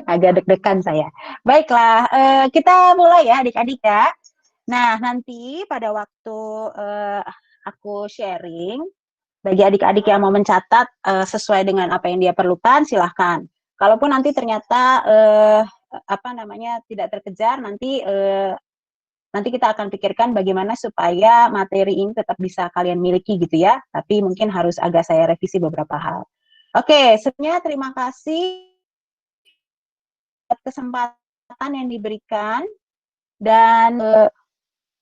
Agak deg-degan saya. Baiklah, kita mulai ya adik-adik ya. Nah, nanti pada waktu aku sharing, bagi adik-adik yang mau mencatat sesuai dengan apa yang dia perlukan, silahkan. Kalaupun nanti ternyata apa namanya tidak terkejar, nanti kita akan pikirkan bagaimana supaya materi ini tetap bisa kalian miliki gitu ya. Tapi mungkin harus agak saya revisi beberapa hal. Oke, sebelumnya terima kasih atas kesempatan yang diberikan dan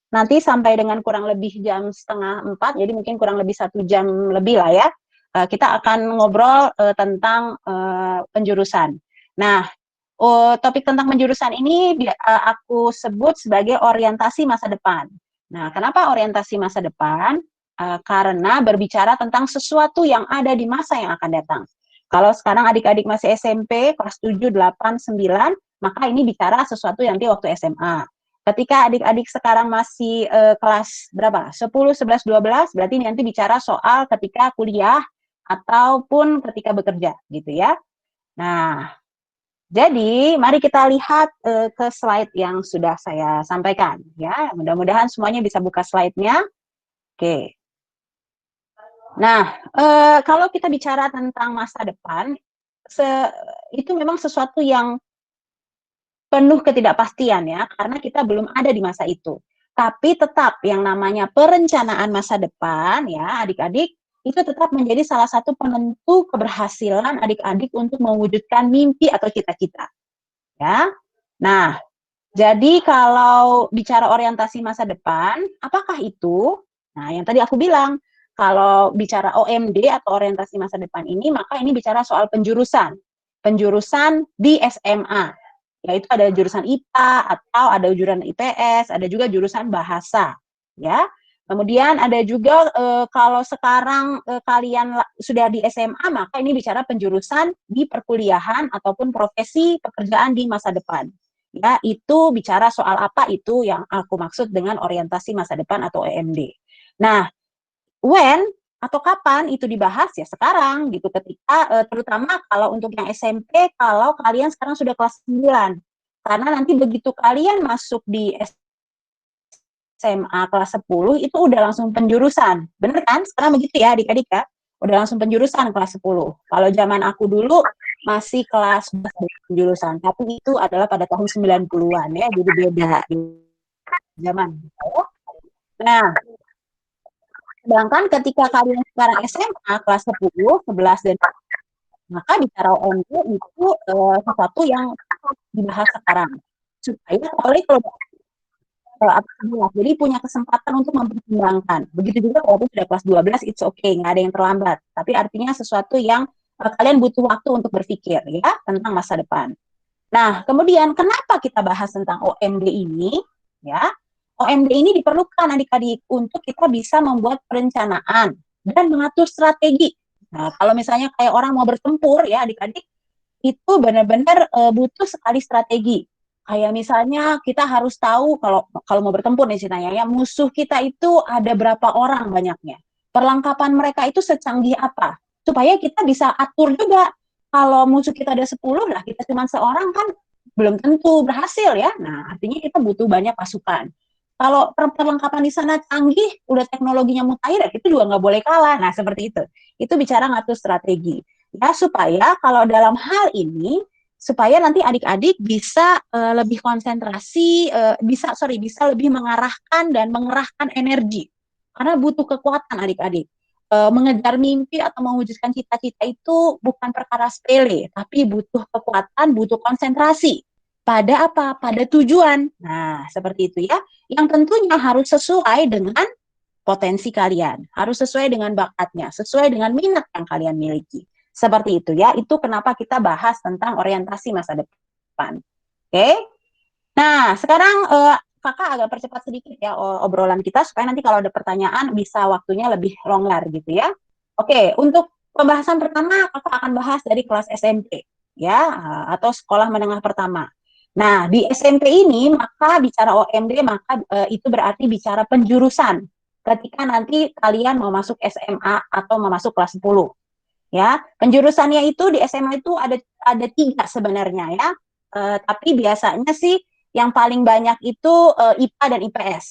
nanti sampai dengan kurang lebih jam setengah 4, jadi mungkin kurang lebih 1 jam lebih lah ya, kita akan ngobrol tentang penjurusan. Nah, topik tentang penjurusan ini aku sebut sebagai orientasi masa depan. Nah, kenapa orientasi masa depan? Karena berbicara tentang sesuatu yang ada di masa yang akan datang. Kalau sekarang adik-adik masih SMP, kelas 7, 8, 9, maka ini bicara sesuatu yang nanti waktu SMA. Ketika adik-adik sekarang masih kelas berapa? 10, 11, 12, berarti nanti bicara soal ketika kuliah ataupun ketika bekerja gitu ya. Nah, jadi mari kita lihat ke slide yang sudah saya sampaikan ya. Mudah-mudahan semuanya bisa buka slide-nya. Oke. Nah, kalau kita bicara tentang masa depan, itu memang sesuatu yang penuh ketidakpastian ya, karena kita belum ada di masa itu. Tapi tetap yang namanya perencanaan masa depan ya, adik-adik, itu tetap menjadi salah satu penentu keberhasilan adik-adik untuk mewujudkan mimpi atau cita-cita. Ya. Nah, jadi kalau bicara orientasi masa depan, apakah itu? Nah, yang tadi aku bilang, kalau bicara OMD atau orientasi masa depan ini, maka ini bicara soal penjurusan. Penjurusan di SMA, yaitu ada jurusan IPA atau ada jurusan IPS, ada juga jurusan bahasa, ya. Kemudian ada juga kalau sekarang kalian sudah di SMA, maka ini bicara penjurusan di perkuliahan ataupun profesi pekerjaan di masa depan. Ya, itu bicara soal apa itu yang aku maksud dengan orientasi masa depan atau OMD. Nah, when atau kapan itu dibahas ya sekarang gitu ketika terutama kalau untuk yang SMP kalau kalian sekarang sudah kelas 9. Karena nanti begitu kalian masuk di SMA kelas 10 itu udah langsung penjurusan. Bener kan? Sekarang begitu ya adik-adik ya. Udah langsung penjurusan kelas 10. Kalau zaman aku dulu masih kelas penjurusan, tapi itu adalah pada tahun 90-an ya, jadi beda zaman. Nah, sedangkan ketika kalian sekarang SMA kelas 10, 11 dan maka bicara OMD itu sesuatu yang dibahas sekarang. Supaya kalau jadi punya kesempatan untuk mempertimbangkan. Begitu juga kalau sudah kelas 12, it's okay, nggak ada yang terlambat. Tapi artinya sesuatu yang kalian butuh waktu untuk berpikir ya tentang masa depan. Nah, kemudian kenapa kita bahas tentang OMD ini? Ya, OMD ini diperlukan adik-adik untuk kita bisa membuat perencanaan dan mengatur strategi. Nah, kalau misalnya kayak orang mau bertempur ya adik-adik, itu benar-benar butuh sekali strategi. Kayak misalnya kita harus tahu kalau mau bertempur nih ceritanya ya, musuh kita itu ada berapa orang banyaknya. Perlengkapan mereka itu secanggih apa. Supaya kita bisa atur juga. Kalau musuh kita ada 10 lah, kita cuma seorang kan belum tentu berhasil ya. Nah, artinya kita butuh banyak pasukan. Kalau perlengkapan di sana canggih, udah teknologinya mutakhir, itu juga nggak boleh kalah. Nah, seperti itu. Itu bicara ngatur strategi. Ya, supaya kalau dalam hal ini, supaya nanti adik-adik bisa lebih konsentrasi, bisa lebih mengarahkan dan mengerahkan energi. Karena butuh kekuatan adik-adik. Mengejar mimpi atau mewujudkan cita-cita itu bukan perkara sepele, tapi butuh kekuatan, butuh konsentrasi. Pada apa? Pada tujuan. Nah, seperti itu ya. Yang tentunya harus sesuai dengan potensi kalian, harus sesuai dengan bakatnya, sesuai dengan minat yang kalian miliki. Seperti itu ya. Itu kenapa kita bahas tentang orientasi masa depan. Oke? Nah, sekarang kakak agak percepat sedikit ya obrolan kita supaya nanti kalau ada pertanyaan bisa waktunya lebih longgar gitu ya. Oke, untuk pembahasan pertama kakak akan bahas dari kelas SMP ya atau sekolah menengah pertama. Nah, di SMP ini maka bicara OMD maka itu berarti bicara penjurusan. Ketika nanti kalian mau masuk SMA atau mau masuk kelas 10. Ya, penjurusannya itu di SMA itu ada tiga sebenarnya ya. Tapi biasanya sih yang paling banyak itu IPA dan IPS.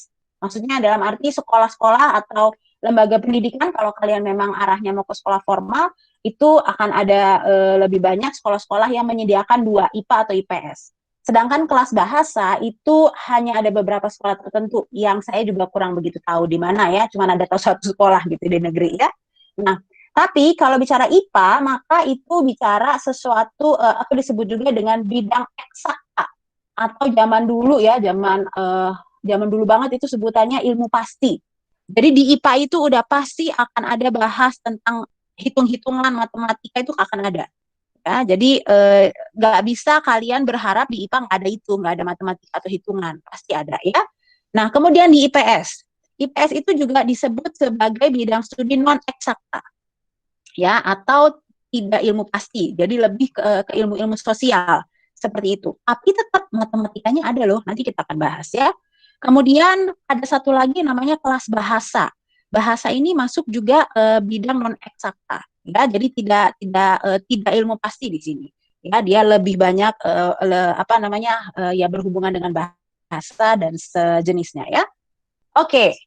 Maksudnya dalam arti sekolah-sekolah atau lembaga pendidikan kalau kalian memang arahnya mau ke sekolah formal itu akan ada lebih banyak sekolah-sekolah yang menyediakan dua IPA atau IPS. Sedangkan kelas bahasa itu hanya ada beberapa sekolah tertentu yang saya juga kurang begitu tahu di mana ya, cuma ada tahu satu sekolah gitu di negeri ya. Nah, tapi kalau bicara IPA, maka itu bicara sesuatu atau disebut juga dengan bidang eksakta atau zaman dulu ya, zaman dulu banget itu sebutannya ilmu pasti. Jadi di IPA itu udah pasti akan ada bahas tentang hitung-hitungan matematika itu akan ada. Ya, jadi nggak bisa kalian berharap di IPA nggak ada itu, nggak ada matematika atau hitungan, pasti ada ya. Nah, kemudian di IPS, IPS itu juga disebut sebagai bidang studi non eksakta ya atau tidak ilmu pasti. Jadi lebih ke ilmu-ilmu sosial seperti itu. Tapi tetap matematikanya ada loh. Nanti kita akan bahas ya. Kemudian ada satu lagi namanya kelas bahasa. Bahasa ini masuk juga bidang non eksakta ya. Jadi tidak ilmu pasti di sini. Ya, dia lebih banyak apa namanya ya berhubungan dengan bahasa dan sejenisnya ya. Oke,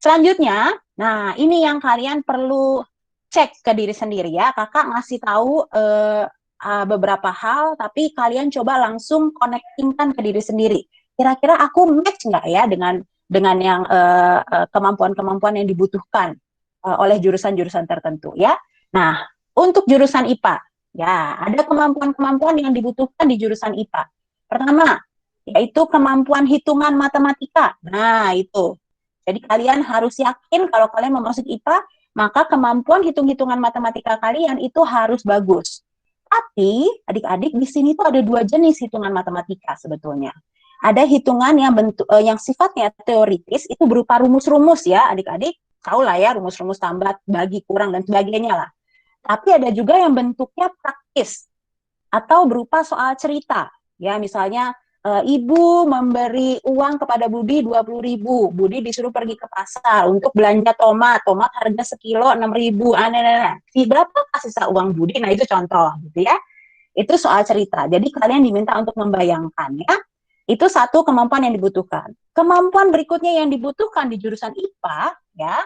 selanjutnya, nah ini yang kalian perlu cek ke diri sendiri ya. Kakak ngasih tahu beberapa hal, tapi kalian coba langsung connectingkan ke diri sendiri. Kira-kira aku match nggak ya dengan yang kemampuan-kemampuan yang dibutuhkan oleh jurusan-jurusan tertentu ya. Nah, untuk jurusan IPA, ya ada kemampuan-kemampuan yang dibutuhkan di jurusan IPA. Pertama, yaitu kemampuan hitungan matematika. Nah, itu jadi kalian harus yakin kalau kalian mau masuk IPA, maka kemampuan hitung-hitungan matematika kalian itu harus bagus. Tapi adik-adik di sini tuh ada dua jenis hitungan matematika sebetulnya. Ada hitungan yang yang sifatnya teoritis itu berupa rumus-rumus ya adik-adik. Tahu lah ya rumus-rumus tambah, bagi, kurang dan sebagainya lah. Tapi ada juga yang bentuknya praktis atau berupa soal cerita. Ya, misalnya ibu memberi uang kepada Budi 20.000. Budi disuruh pergi ke pasar untuk belanja tomat. Tomat harga sekilo 6.000. Si berapa kasih sisa uang Budi? Nah, itu contoh gitu ya. Itu soal cerita. Jadi kalian diminta untuk membayangkan ya. Itu satu kemampuan yang dibutuhkan. Kemampuan berikutnya yang dibutuhkan di jurusan IPA ya,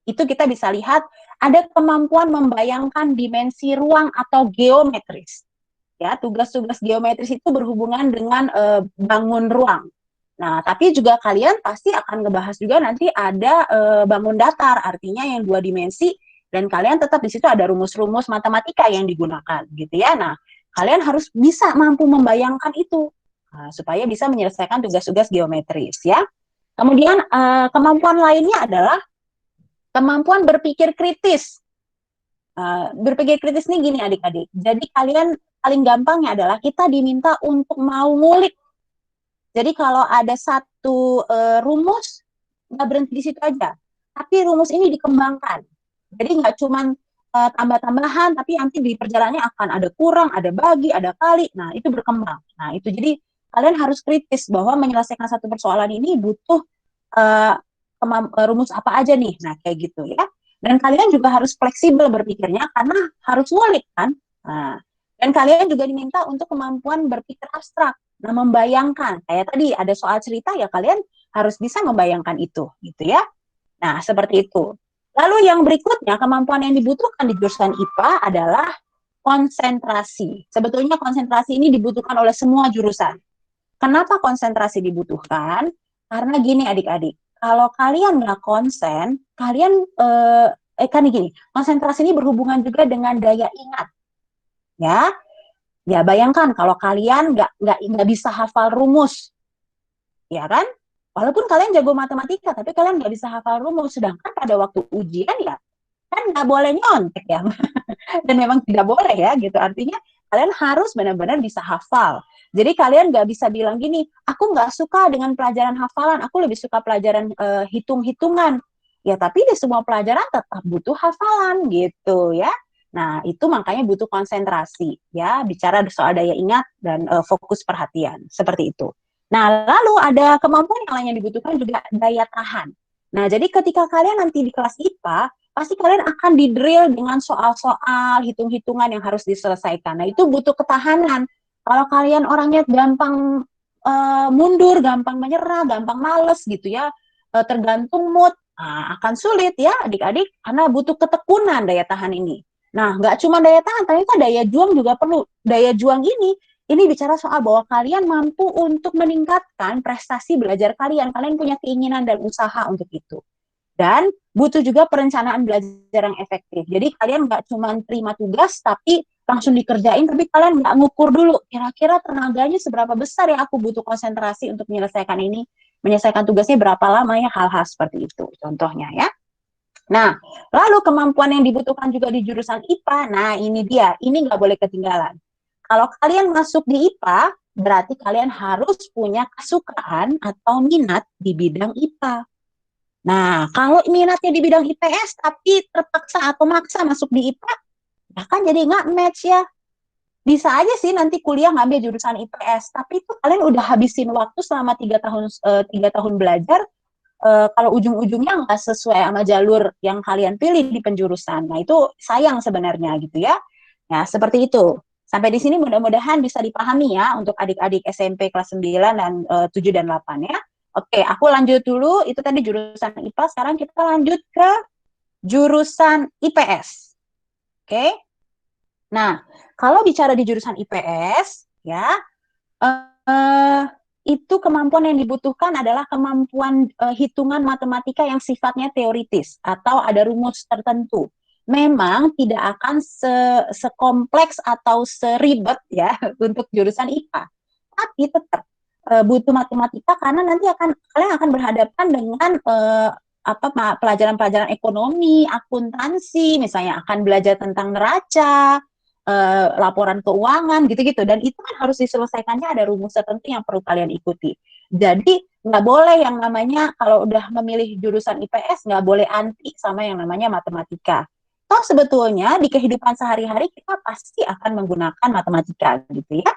itu kita bisa lihat ada kemampuan membayangkan dimensi ruang atau geometris ya. Tugas-tugas geometris itu berhubungan dengan bangun ruang. Nah, tapi juga kalian pasti akan ngebahas juga nanti ada bangun datar, artinya yang dua dimensi, dan kalian tetap di situ ada rumus-rumus matematika yang digunakan, gitu ya. Nah, kalian harus bisa mampu membayangkan itu supaya bisa menyelesaikan tugas-tugas geometris, ya. Kemudian kemampuan lainnya adalah kemampuan berpikir kritis. Berpikir kritis ini gini adik-adik. Jadi kalian paling gampangnya adalah kita diminta untuk mau ngulik. Jadi kalau ada satu rumus, nggak berhenti di situ aja. Tapi rumus ini dikembangkan. Jadi nggak cuma tambah-tambahan, tapi nanti di perjalanannya akan ada kurang, ada bagi, ada kali. Nah, itu berkembang. Nah, itu jadi kalian harus kritis bahwa menyelesaikan satu persoalan ini butuh uh, rumus apa aja nih. Nah, kayak gitu ya. Dan kalian juga harus fleksibel berpikirnya karena harus ngulik kan. Nah, dan kalian juga diminta untuk kemampuan berpikir abstrak. Nah, membayangkan. Kayak tadi ada soal cerita ya kalian harus bisa membayangkan itu gitu ya. Nah, seperti itu. Lalu yang berikutnya, kemampuan yang dibutuhkan di jurusan IPA adalah konsentrasi. Sebetulnya konsentrasi ini dibutuhkan oleh semua jurusan. Kenapa konsentrasi dibutuhkan? Karena gini adik-adik, kalau kalian nggak konsen, kalian kan gini, konsentrasi ini berhubungan juga dengan daya ingat, ya. Ya bayangkan kalau kalian nggak bisa hafal rumus, ya kan? Walaupun kalian jago matematika, tapi kalian nggak bisa hafal rumus. Sedangkan pada waktu ujian ya, kan nggak boleh nyontek ya. Dan memang tidak boleh ya gitu. Artinya kalian harus benar-benar bisa hafal. Jadi kalian nggak bisa bilang gini, aku nggak suka dengan pelajaran hafalan, aku lebih suka pelajaran hitung-hitungan. Ya tapi di semua pelajaran tetap butuh hafalan gitu ya. Nah itu makanya butuh konsentrasi ya, bicara soal daya ingat dan fokus perhatian seperti itu. Nah lalu ada kemampuan yang lain yang dibutuhkan juga daya tahan. Nah jadi ketika kalian nanti di kelas IPA, pasti kalian akan di-drill dengan soal-soal, hitung-hitungan yang harus diselesaikan. Nah, itu butuh ketahanan. Kalau kalian orangnya gampang mundur, gampang menyerah, gampang males gitu ya, tergantung mood, nah, akan sulit ya adik-adik, karena butuh ketekunan daya tahan ini. Nah, nggak cuma daya tahan, ternyata daya juang juga perlu. Daya juang ini bicara soal bahwa kalian mampu untuk meningkatkan prestasi belajar kalian. Kalian punya keinginan dan usaha untuk itu. Dan butuh juga perencanaan belajar yang efektif. Jadi kalian nggak cuma terima tugas tapi langsung dikerjain, tapi kalian nggak ngukur dulu kira-kira tenaganya seberapa besar ya aku butuh konsentrasi untuk menyelesaikan ini, menyelesaikan tugasnya berapa lama ya, hal-hal seperti itu contohnya ya. Nah, lalu kemampuan yang dibutuhkan juga di jurusan IPA, nah ini dia, ini nggak boleh ketinggalan. Kalau kalian masuk di IPA, berarti kalian harus punya kesukaan atau minat di bidang IPA. Nah, kalau minatnya di bidang IPS tapi terpaksa atau maksa masuk di IPA, ya kan jadi nggak match ya. Bisa aja sih nanti kuliah ngambil jurusan IPS, tapi itu kalian udah habisin waktu selama 3 tahun belajar. Kalau ujung-ujungnya nggak sesuai sama jalur yang kalian pilih di penjurusan, nah itu sayang sebenarnya gitu ya. Nah, seperti itu. Sampai di sini mudah-mudahan bisa dipahami ya untuk adik-adik SMP kelas 9 dan 7 dan 8 ya. Oke, aku lanjut dulu. Itu tadi jurusan IPA. Sekarang kita lanjut ke jurusan IPS. Oke. Nah, kalau bicara di jurusan IPS, ya, eh, itu kemampuan yang dibutuhkan adalah kemampuan hitungan matematika yang sifatnya teoritis atau ada rumus tertentu. Memang tidak akan sekompleks atau seribet ya untuk jurusan IPA, tapi tetap butuh matematika karena nanti kalian akan berhadapan dengan pelajaran-pelajaran ekonomi, akuntansi, misalnya akan belajar tentang neraca, laporan keuangan gitu-gitu, dan itu kan harus diselesaikannya ada rumus tertentu yang perlu kalian ikuti. Jadi nggak boleh yang namanya kalau udah memilih jurusan IPS nggak boleh anti sama yang namanya matematika. Toh sebetulnya di kehidupan sehari-hari kita pasti akan menggunakan matematika gitu ya,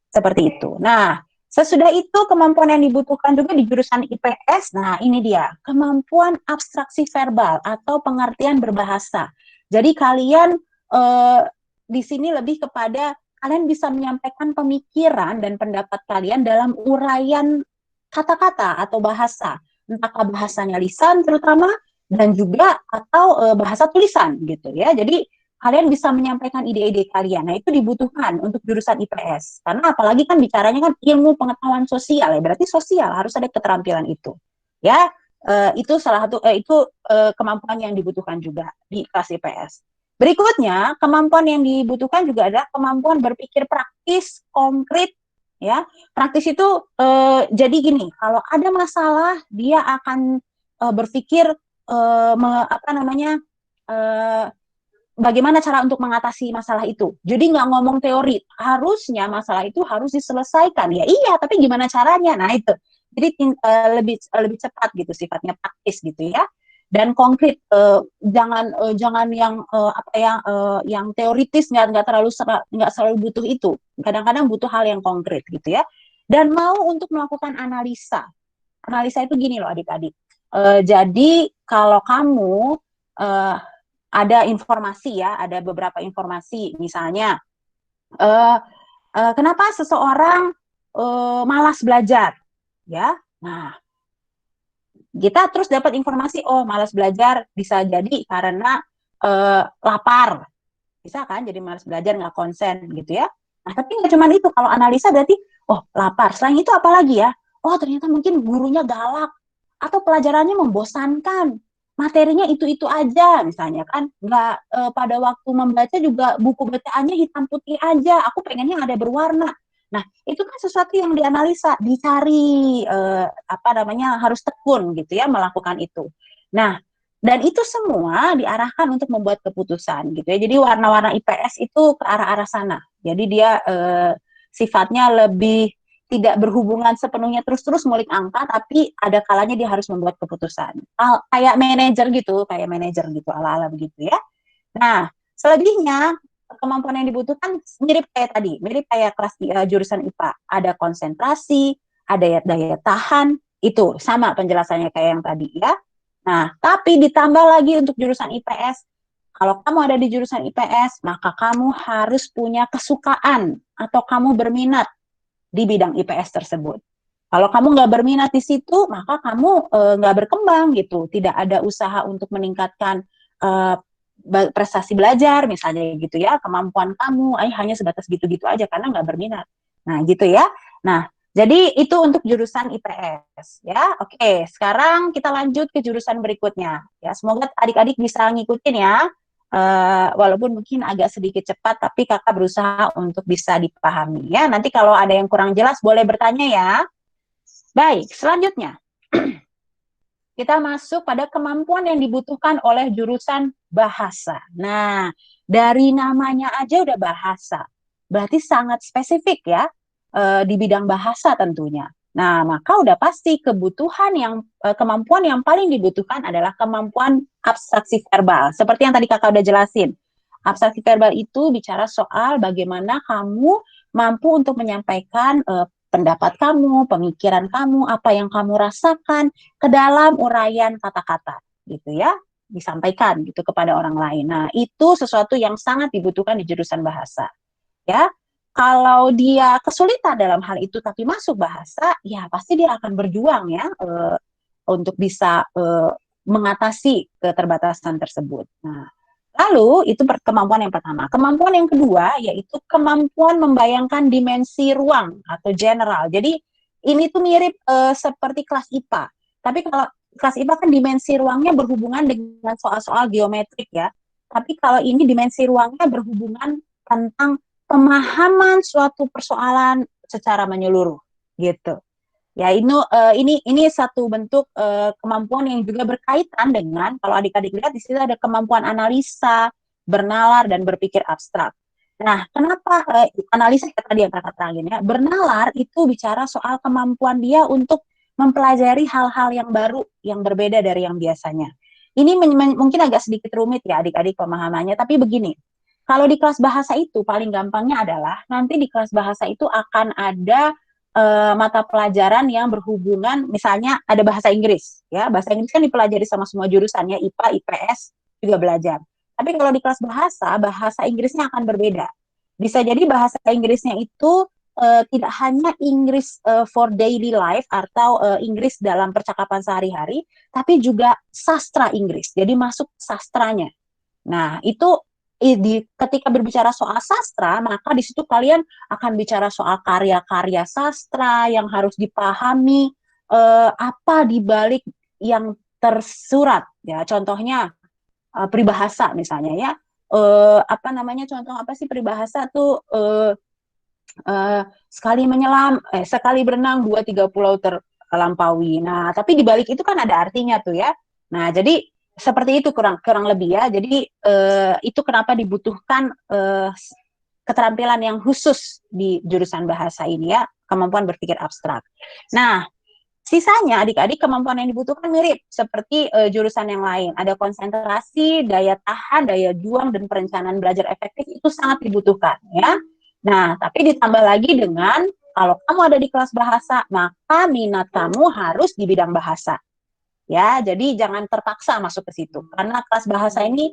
seperti itu. Nah, sesudah itu kemampuan yang dibutuhkan juga di jurusan IPS, nah ini dia, kemampuan abstraksi verbal atau pengertian berbahasa. Jadi kalian eh, di sini lebih kepada kalian bisa menyampaikan pemikiran dan pendapat kalian dalam uraian kata-kata atau bahasa, entahkah bahasanya lisan terutama dan juga atau bahasa tulisan gitu ya. Jadi kalian bisa menyampaikan ide-ide kalian. Nah, itu dibutuhkan untuk jurusan IPS. Karena apalagi kan bicaranya kan ilmu pengetahuan sosial ya, berarti sosial harus ada keterampilan itu. Ya, itu salah satu kemampuan yang dibutuhkan juga di kelas IPS. Berikutnya, kemampuan yang dibutuhkan juga adalah kemampuan berpikir praktis, konkret, ya. Praktis itu jadi gini, kalau ada masalah dia akan berpikir apa namanya bagaimana cara untuk mengatasi masalah itu. Jadi nggak ngomong teori, harusnya masalah itu harus diselesaikan. Ya iya, tapi gimana caranya? Nah itu. Jadi lebih cepat gitu sifatnya praktis gitu ya. Dan konkret, jangan yang apa ya yang teoritis, nggak selalu butuh itu. Kadang-kadang butuh hal yang konkret gitu ya. Dan mau untuk melakukan analisa. Analisa itu gini loh adik-adik. Jadi kalau kamu uh, ada informasi ya, ada beberapa informasi, misalnya kenapa seseorang malas belajar, ya. Nah, kita terus dapat informasi, oh malas belajar bisa jadi karena lapar, bisa kan? Jadi malas belajar nggak konsen gitu ya. Nah, tapi nggak cuma itu. Kalau analisa berarti, oh lapar. Selain itu apa lagi ya? Oh ternyata mungkin gurunya galak atau pelajarannya membosankan, materinya itu aja misalnya kan, nggak pada waktu membaca juga buku bacaannya hitam putih aja, aku pengennya ada berwarna. Nah itu kan sesuatu yang dianalisa, dicari apa namanya, harus tekun gitu ya melakukan itu. Nah dan itu semua diarahkan untuk membuat keputusan gitu ya. Jadi warna-warna IPS itu ke arah-arah sana. Jadi dia sifatnya lebih tidak berhubungan sepenuhnya terus-terus ngulik angka, tapi ada kalanya dia harus membuat keputusan. Kayak manajer gitu, ala-ala begitu ya. Nah, selebihnya kemampuan yang dibutuhkan mirip kayak tadi, mirip kayak kelas jurusan IPA. Ada konsentrasi, ada daya tahan, itu sama penjelasannya kayak yang tadi ya. Nah, tapi ditambah lagi untuk jurusan IPS, kalau kamu ada di jurusan IPS, maka kamu harus punya kesukaan atau kamu berminat di bidang IPS tersebut. Kalau kamu nggak berminat di situ, maka kamu nggak berkembang gitu. Tidak ada usaha untuk meningkatkan uh, prestasi belajar, misalnya gitu ya. Kemampuan kamu hanya sebatas gitu-gitu aja karena nggak berminat. Nah, gitu ya. Nah, jadi itu untuk jurusan IPS ya. Oke, sekarang kita lanjut ke jurusan berikutnya. Ya, semoga adik-adik bisa ngikutin ya. Walaupun mungkin agak sedikit cepat, tapi kakak berusaha untuk bisa dipahami ya. Nanti kalau ada yang kurang jelas boleh bertanya ya. Baik, selanjutnya kita masuk pada kemampuan yang dibutuhkan oleh jurusan bahasa. Nah, dari namanya aja udah bahasa, berarti sangat spesifik ya di bidang bahasa tentunya. Nah, maka udah pasti kebutuhan yang kemampuan yang paling dibutuhkan adalah kemampuan abstraksi verbal. Seperti yang tadi kakak udah jelasin. Abstraksi verbal itu bicara soal bagaimana kamu mampu untuk menyampaikan pendapat kamu, pemikiran kamu, apa yang kamu rasakan ke dalam uraian kata-kata, gitu ya, disampaikan gitu kepada orang lain. Nah, itu sesuatu yang sangat dibutuhkan di jurusan bahasa, ya. Kalau dia kesulitan dalam hal itu tapi masuk bahasa, ya pasti dia akan berjuang ya untuk bisa mengatasi keterbatasan tersebut. Nah, lalu itu kemampuan yang pertama. Kemampuan yang kedua yaitu kemampuan membayangkan dimensi ruang atau general. Jadi ini tuh mirip seperti kelas IPA. Tapi kalau kelas IPA kan dimensi ruangnya berhubungan dengan soal-soal geometrik ya. Tapi kalau ini dimensi ruangnya berhubungan tentang pemahaman suatu persoalan secara menyeluruh gitu. Ya, ini satu bentuk kemampuan yang juga berkaitan dengan kalau adik-adik lihat di sini ada kemampuan analisa, bernalar dan berpikir abstrak. Nah, kenapa analisa tadi yang kakak terangin ya, bernalar itu bicara soal kemampuan dia untuk mempelajari hal-hal yang baru, yang berbeda dari yang biasanya. Ini mungkin agak sedikit rumit ya adik-adik pemahamannya, tapi begini, kalau di kelas bahasa itu paling gampangnya adalah nanti di kelas bahasa itu akan ada mata pelajaran yang berhubungan, misalnya ada bahasa Inggris, ya bahasa Inggris kan dipelajari sama semua jurusan ya, IPA, IPS juga belajar. Tapi kalau di kelas bahasa, bahasa Inggrisnya akan berbeda. Bisa jadi bahasa Inggrisnya itu tidak hanya Inggris for daily life atau Inggris dalam percakapan sehari-hari, tapi juga sastra Inggris. Jadi masuk sastranya. Nah, itu ketika berbicara soal sastra, maka di situ kalian akan bicara soal karya-karya sastra yang harus dipahami apa di balik yang tersurat ya. Contohnya peribahasa misalnya ya. Apa namanya contoh apa sih peribahasa tuh sekali berenang dua tiga pulau terlampaui. Nah, tapi di balik itu kan ada artinya tuh ya. Nah, jadi seperti itu kurang kurang lebih ya. Jadi itu kenapa dibutuhkan keterampilan yang khusus di jurusan bahasa ini ya, kemampuan berpikir abstrak. Nah, sisanya adik-adik kemampuan yang dibutuhkan mirip seperti jurusan yang lain. Ada konsentrasi, daya tahan, daya juang, dan perencanaan belajar efektif itu sangat dibutuhkan ya. Nah, tapi ditambah lagi dengan kalau kamu ada di kelas bahasa, maka minat kamu harus di bidang bahasa. Ya, jadi jangan terpaksa masuk ke situ. Karena kelas bahasa ini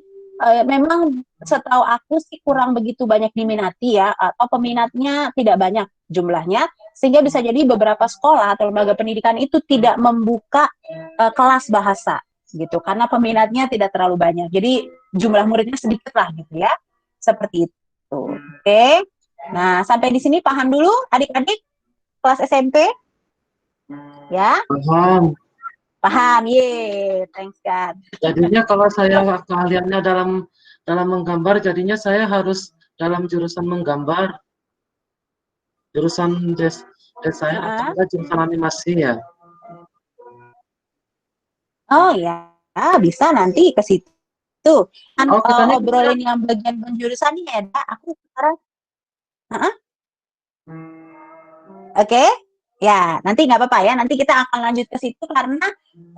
memang setahu aku sih kurang begitu banyak diminati ya, atau peminatnya tidak banyak jumlahnya, sehingga bisa jadi beberapa sekolah atau lembaga pendidikan itu tidak membuka kelas bahasa gitu, karena peminatnya tidak terlalu banyak. Jadi jumlah muridnya sedikit lah gitu ya, seperti itu. Oke, nah sampai di sini paham dulu adik-adik kelas SMP ya? Paham. Paham, ye, thanks God. Jadinya kalau saya keahliannya dalam menggambar, jadinya saya harus dalam jurusan menggambar, jurusan desain atau enggak jurusan animasi ya. Oh ya, bisa nanti ke situ. Kan Oh, kita nih obrolin yang bagian penjurusannya ya, aku sekarang. Oke, ya nanti nggak apa-apa ya. Nanti kita akan lanjut ke situ karena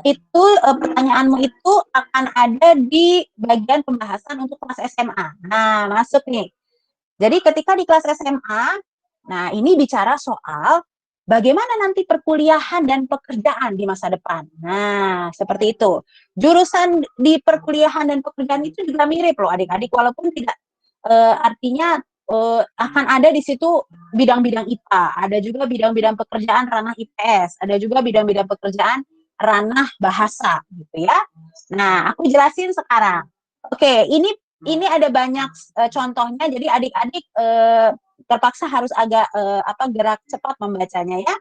itu pertanyaanmu itu akan ada di bagian pembahasan untuk kelas SMA. Nah, masuk nih. Jadi ketika di kelas SMA, nah ini bicara soal bagaimana nanti perkuliahan dan pekerjaan di masa depan. Nah, seperti itu. Jurusan di perkuliahan dan pekerjaan itu juga mirip loh adik-adik, walaupun tidak artinya akan ada di situ bidang-bidang IPA, ada juga bidang-bidang pekerjaan ranah IPS, ada juga bidang-bidang pekerjaan ranah bahasa gitu ya. Nah, aku jelasin sekarang. Oke, ini ada banyak contohnya, jadi adik-adik terpaksa harus agak gerak cepat membacanya ya,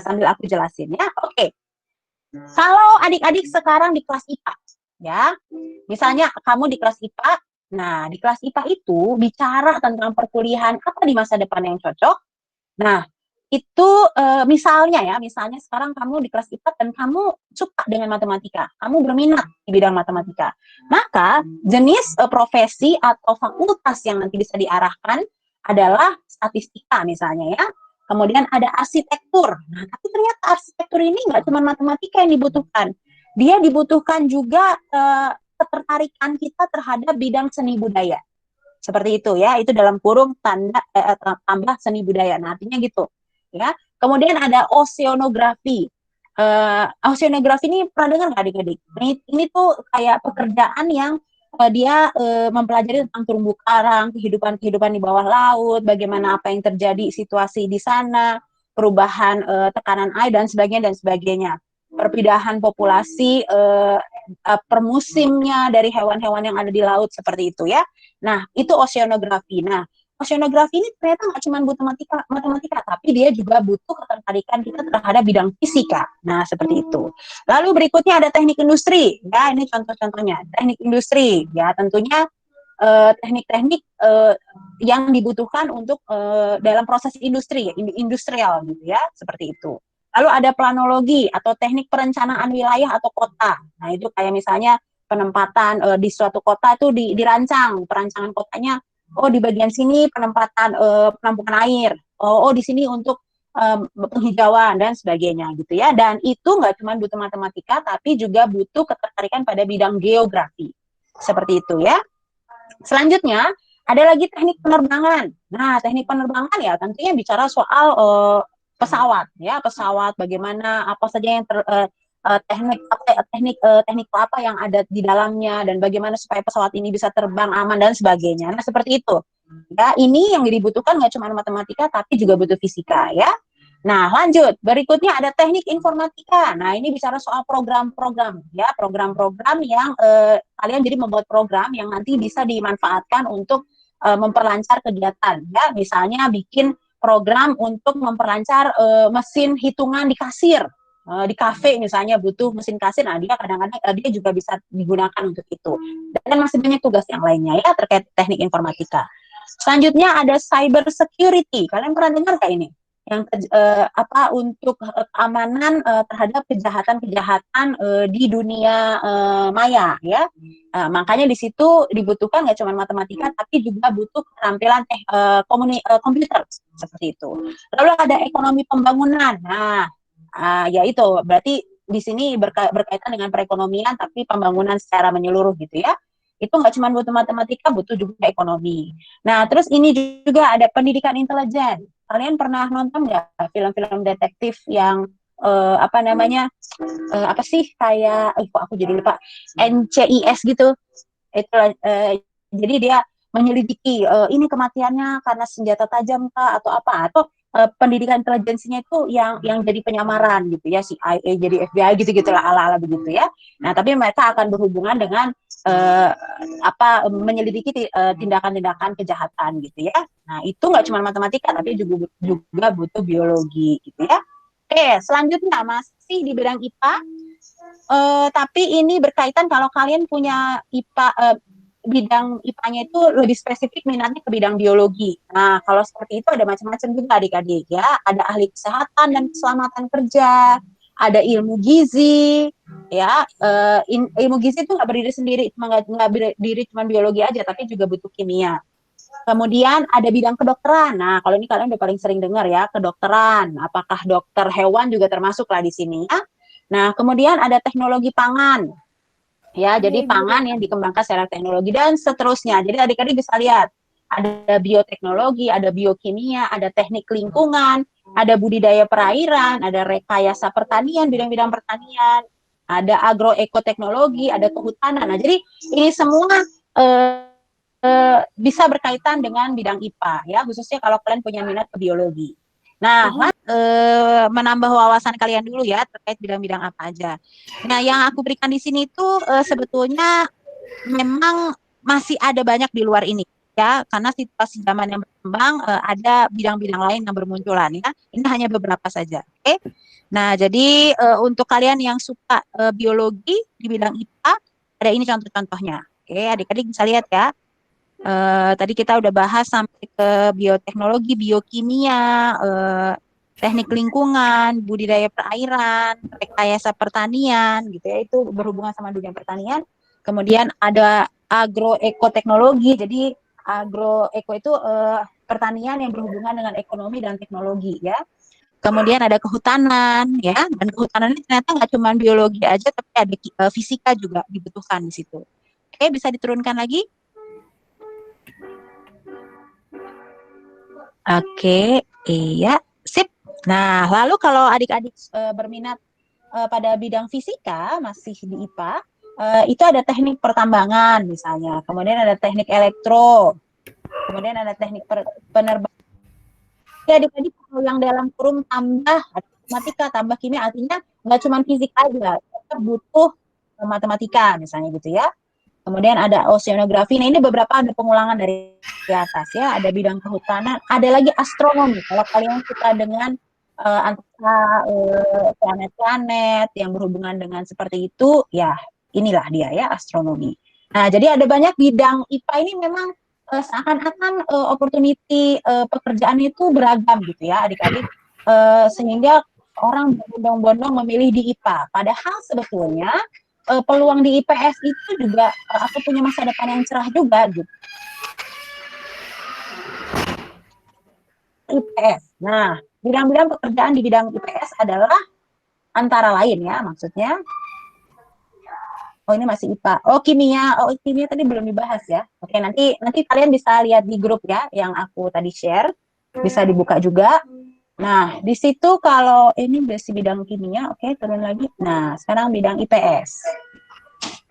sambil aku jelasin ya. Oke, kalau adik-adik sekarang di kelas IPA ya, misalnya kamu di kelas IPA, nah di kelas IPA itu bicara tentang perkuliahan apa di masa depan yang cocok. Nah, itu misalnya sekarang kamu di kelas IPA dan kamu suka dengan matematika, kamu berminat di bidang matematika, maka jenis profesi atau fakultas yang nanti bisa diarahkan adalah statistika misalnya ya, kemudian ada arsitektur. Nah, tapi ternyata arsitektur ini nggak cuma matematika yang dibutuhkan, dia dibutuhkan juga ketertarikan kita terhadap bidang seni budaya. Seperti itu ya, itu dalam kurung tambah seni budaya. Nah, artinya gitu ya. Kemudian ada oceanografi. Oceanografi ini pernah dengar nggak adik-adik? Ini tuh kayak pekerjaan yang dia mempelajari tentang terumbu karang, kehidupan di bawah laut, bagaimana apa yang terjadi situasi di sana, perubahan tekanan air dan sebagainya. Perpindahan populasi per musimnya dari hewan-hewan yang ada di laut seperti itu ya. Nah, itu oceanografi. Nah, oceanografi ini ternyata nggak cuma butuh matematika, tapi dia juga butuh ketertarikan kita terhadap bidang fisika. Nah, seperti itu. Lalu berikutnya ada teknik industri. Ya, ini contoh-contohnya. Teknik industri, ya tentunya teknik-teknik yang dibutuhkan untuk dalam proses industri, industrial gitu ya, seperti itu. Lalu ada planologi atau teknik perencanaan wilayah atau kota. Nah, itu kayak misalnya penempatan di suatu kota itu dirancang, perancangan kotanya, oh di bagian sini penempatan penampungan air, oh di sini untuk penghijauan dan sebagainya gitu ya. Dan itu nggak cuma butuh matematika, tapi juga butuh ketertarikan pada bidang geografi. Seperti itu ya. Selanjutnya, ada lagi teknik penerbangan. Nah, teknik penerbangan ya tentunya bicara soal pesawat ya, pesawat bagaimana apa saja yang teknik apa yang ada di dalamnya dan bagaimana supaya pesawat ini bisa terbang aman dan sebagainya. Nah, seperti itu. Ya, ini yang dibutuhkan nggak cuma matematika tapi juga butuh fisika ya. Nah, lanjut. Berikutnya ada teknik informatika. Nah, ini bicara soal program-program ya, program-program yang kalian jadi membuat program yang nanti bisa dimanfaatkan untuk memperlancar kegiatan ya. Misalnya bikin program untuk memperlancar mesin hitungan di kasir. Di kafe misalnya butuh mesin kasir, nah dia kadang-kadang dia juga bisa digunakan untuk itu. Dan masih banyak tugas yang lainnya ya terkait teknik informatika. Selanjutnya ada cyber security. Kalian pernah dengar nggak ini? Yang untuk keamanan terhadap kejahatan-kejahatan di dunia maya ya. Makanya di situ dibutuhkan nggak cuma matematika tapi juga butuh keterampilan komputer seperti itu. Lalu ada ekonomi pembangunan. Nah, ya itu berarti di sini berkaitan dengan perekonomian tapi pembangunan secara menyeluruh gitu ya. Itu nggak cuma butuh matematika, butuh juga ekonomi. Nah, terus ini juga ada pendidikan intelijen. Kalian pernah nonton nggak film-film detektif yang apa sih kayak kok aku jadi lupa, NCIS gitu. Itu jadi dia menyelidiki ini kematiannya karena senjata tajam kah atau apa, atau pendidikan intelijensinya itu yang jadi penyamaran gitu ya, CIA jadi FBI gitu gitulah, ala-ala begitu ya. Nah, tapi mereka akan berhubungan dengan menyelidiki tindakan-tindakan kejahatan gitu ya. Nah, itu nggak cuma matematika tapi juga butuh biologi gitu ya. Oke, selanjutnya masih di bidang IPA, tapi ini berkaitan kalau kalian punya IPA bidang IPA-nya itu lebih spesifik minatnya ke bidang biologi. Nah, kalau seperti itu ada macam-macam juga adik-adik ya. Ada ahli kesehatan dan keselamatan kerja, ada ilmu gizi, ya. Ilmu gizi itu nggak berdiri sendiri, nggak berdiri cuma biologi aja, tapi juga butuh kimia. Kemudian ada bidang kedokteran. Nah, kalau ini kalian udah paling sering dengar ya, kedokteran. Apakah dokter hewan juga termasuk lah di sini ya. Nah, kemudian ada teknologi pangan. Ya, jadi pangan yang dikembangkan secara teknologi dan seterusnya. Jadi adik-adik bisa lihat, ada bioteknologi, ada biokimia, ada teknik lingkungan, ada budidaya perairan, ada rekayasa pertanian, bidang-bidang pertanian, ada agroekoteknologi, ada kehutanan. Nah, jadi ini semua bisa berkaitan dengan bidang IPA ya, khususnya kalau kalian punya minat ke biologi. Nah, menambah wawasan kalian dulu ya terkait bidang-bidang apa aja. Nah, yang aku berikan di sini itu sebetulnya memang masih ada banyak di luar ini ya, karena situasi zaman yang berkembang, ada bidang-bidang lain yang bermunculan ya. Ini hanya beberapa saja. Oke. Nah, jadi untuk kalian yang suka biologi di bidang IPA, ada ini contoh-contohnya. Oke, adik-adik bisa lihat ya. Tadi kita udah bahas sampai ke bioteknologi, biokimia, teknik lingkungan, budidaya perairan, rekayasa pertanian, gitu ya, itu berhubungan sama dunia pertanian. Kemudian ada agroekoteknologi, jadi agroeko itu pertanian yang berhubungan dengan ekonomi dan teknologi ya. Kemudian ada kehutanan ya, dan kehutanan ini ternyata nggak cuma biologi aja, tapi ada fisika juga dibutuhkan di situ. Oke, bisa diturunkan lagi? Oke, iya, sip. Nah, lalu kalau adik-adik berminat pada bidang fisika, masih di IPA, itu ada teknik pertambangan misalnya, kemudian ada teknik elektro, kemudian ada teknik penerbangan. Ya, adik-adik kalau yang dalam kurung tambah matematika, tambah kimia, artinya nggak cuma fisik aja, tetap butuh matematika misalnya gitu ya. Kemudian ada oceanografi. Nah, ini beberapa ada pengulangan dari atas ya. Ada bidang kehutanan, ada lagi astronomi. Kalau kalian suka dengan planet-planet yang berhubungan dengan seperti itu, ya inilah dia ya, astronomi. Nah, jadi ada banyak bidang IPA ini memang seakan-akan opportunity pekerjaan itu beragam gitu ya, adik-adik. Sehingga orang berbondong-bondong memilih di IPA. Padahal sebetulnya peluang di IPS itu juga aku punya masa depan yang cerah juga gitu. IPS. Nah, bidang-bidang pekerjaan di bidang IPS adalah antara lain ya, maksudnya. Oh, ini masih IPA. Oh, kimia. Oh, kimia tadi belum dibahas ya. Oke, nanti kalian bisa lihat di grup ya yang aku tadi share. Bisa dibuka juga. Nah, di situ kalau ini besi bidang kimia, oke, turun lagi. Nah, sekarang bidang IPS.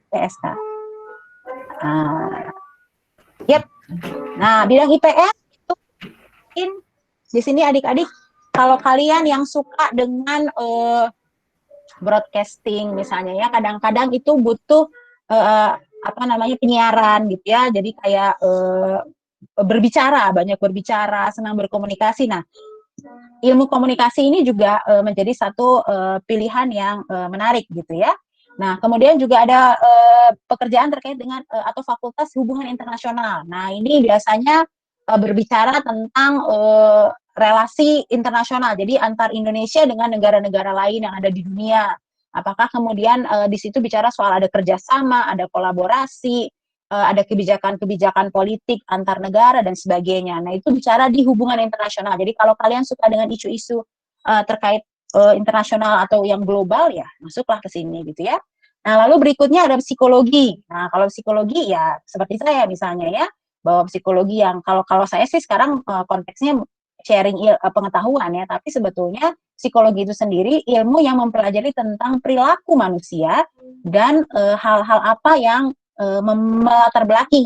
IPS, Kak. Yep. Nah, bidang IPS itu mungkin di sini adik-adik, kalau kalian yang suka dengan broadcasting misalnya ya, kadang-kadang itu butuh apa namanya, penyiaran gitu ya. Jadi kayak berbicara, banyak berbicara, senang berkomunikasi. Nah, ilmu komunikasi ini juga menjadi satu pilihan yang menarik gitu ya. Nah, kemudian juga ada pekerjaan terkait dengan atau fakultas hubungan internasional. Nah, ini biasanya berbicara tentang relasi internasional. Jadi antar Indonesia dengan negara-negara lain yang ada di dunia. Apakah kemudian di situ bicara soal ada kerjasama, ada kolaborasi, ada kebijakan-kebijakan politik antar negara dan sebagainya. Nah, itu bicara di hubungan internasional. Jadi kalau kalian suka dengan isu-isu terkait internasional atau yang global, ya masuklah ke sini gitu ya. Nah, lalu berikutnya ada psikologi. Nah, kalau psikologi ya seperti saya misalnya ya, bahwa psikologi yang kalau saya sih sekarang konteksnya sharing pengetahuan ya, tapi sebetulnya psikologi itu sendiri ilmu yang mempelajari tentang perilaku manusia dan hal-hal apa yang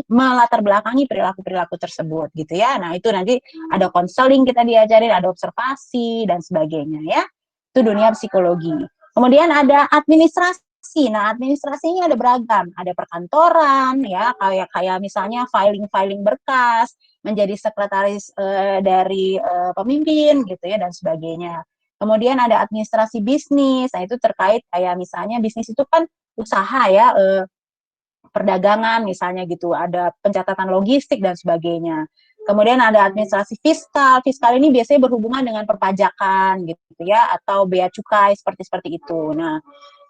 melatar belakangi perilaku tersebut gitu ya. Nah, itu nanti ada konseling kita diajarin, ada observasi dan sebagainya ya. Itu dunia psikologi. Kemudian ada administrasi. Nah, administrasinya ada beragam, ada perkantoran ya, kayak misalnya filing berkas, menjadi sekretaris dari pemimpin gitu ya dan sebagainya. Kemudian ada administrasi bisnis. Nah, itu terkait kayak misalnya bisnis itu kan usaha ya, perdagangan misalnya gitu, ada pencatatan logistik dan sebagainya. Kemudian ada administrasi fiskal. Fiskal ini biasanya berhubungan dengan perpajakan gitu ya, atau bea cukai seperti itu. Nah,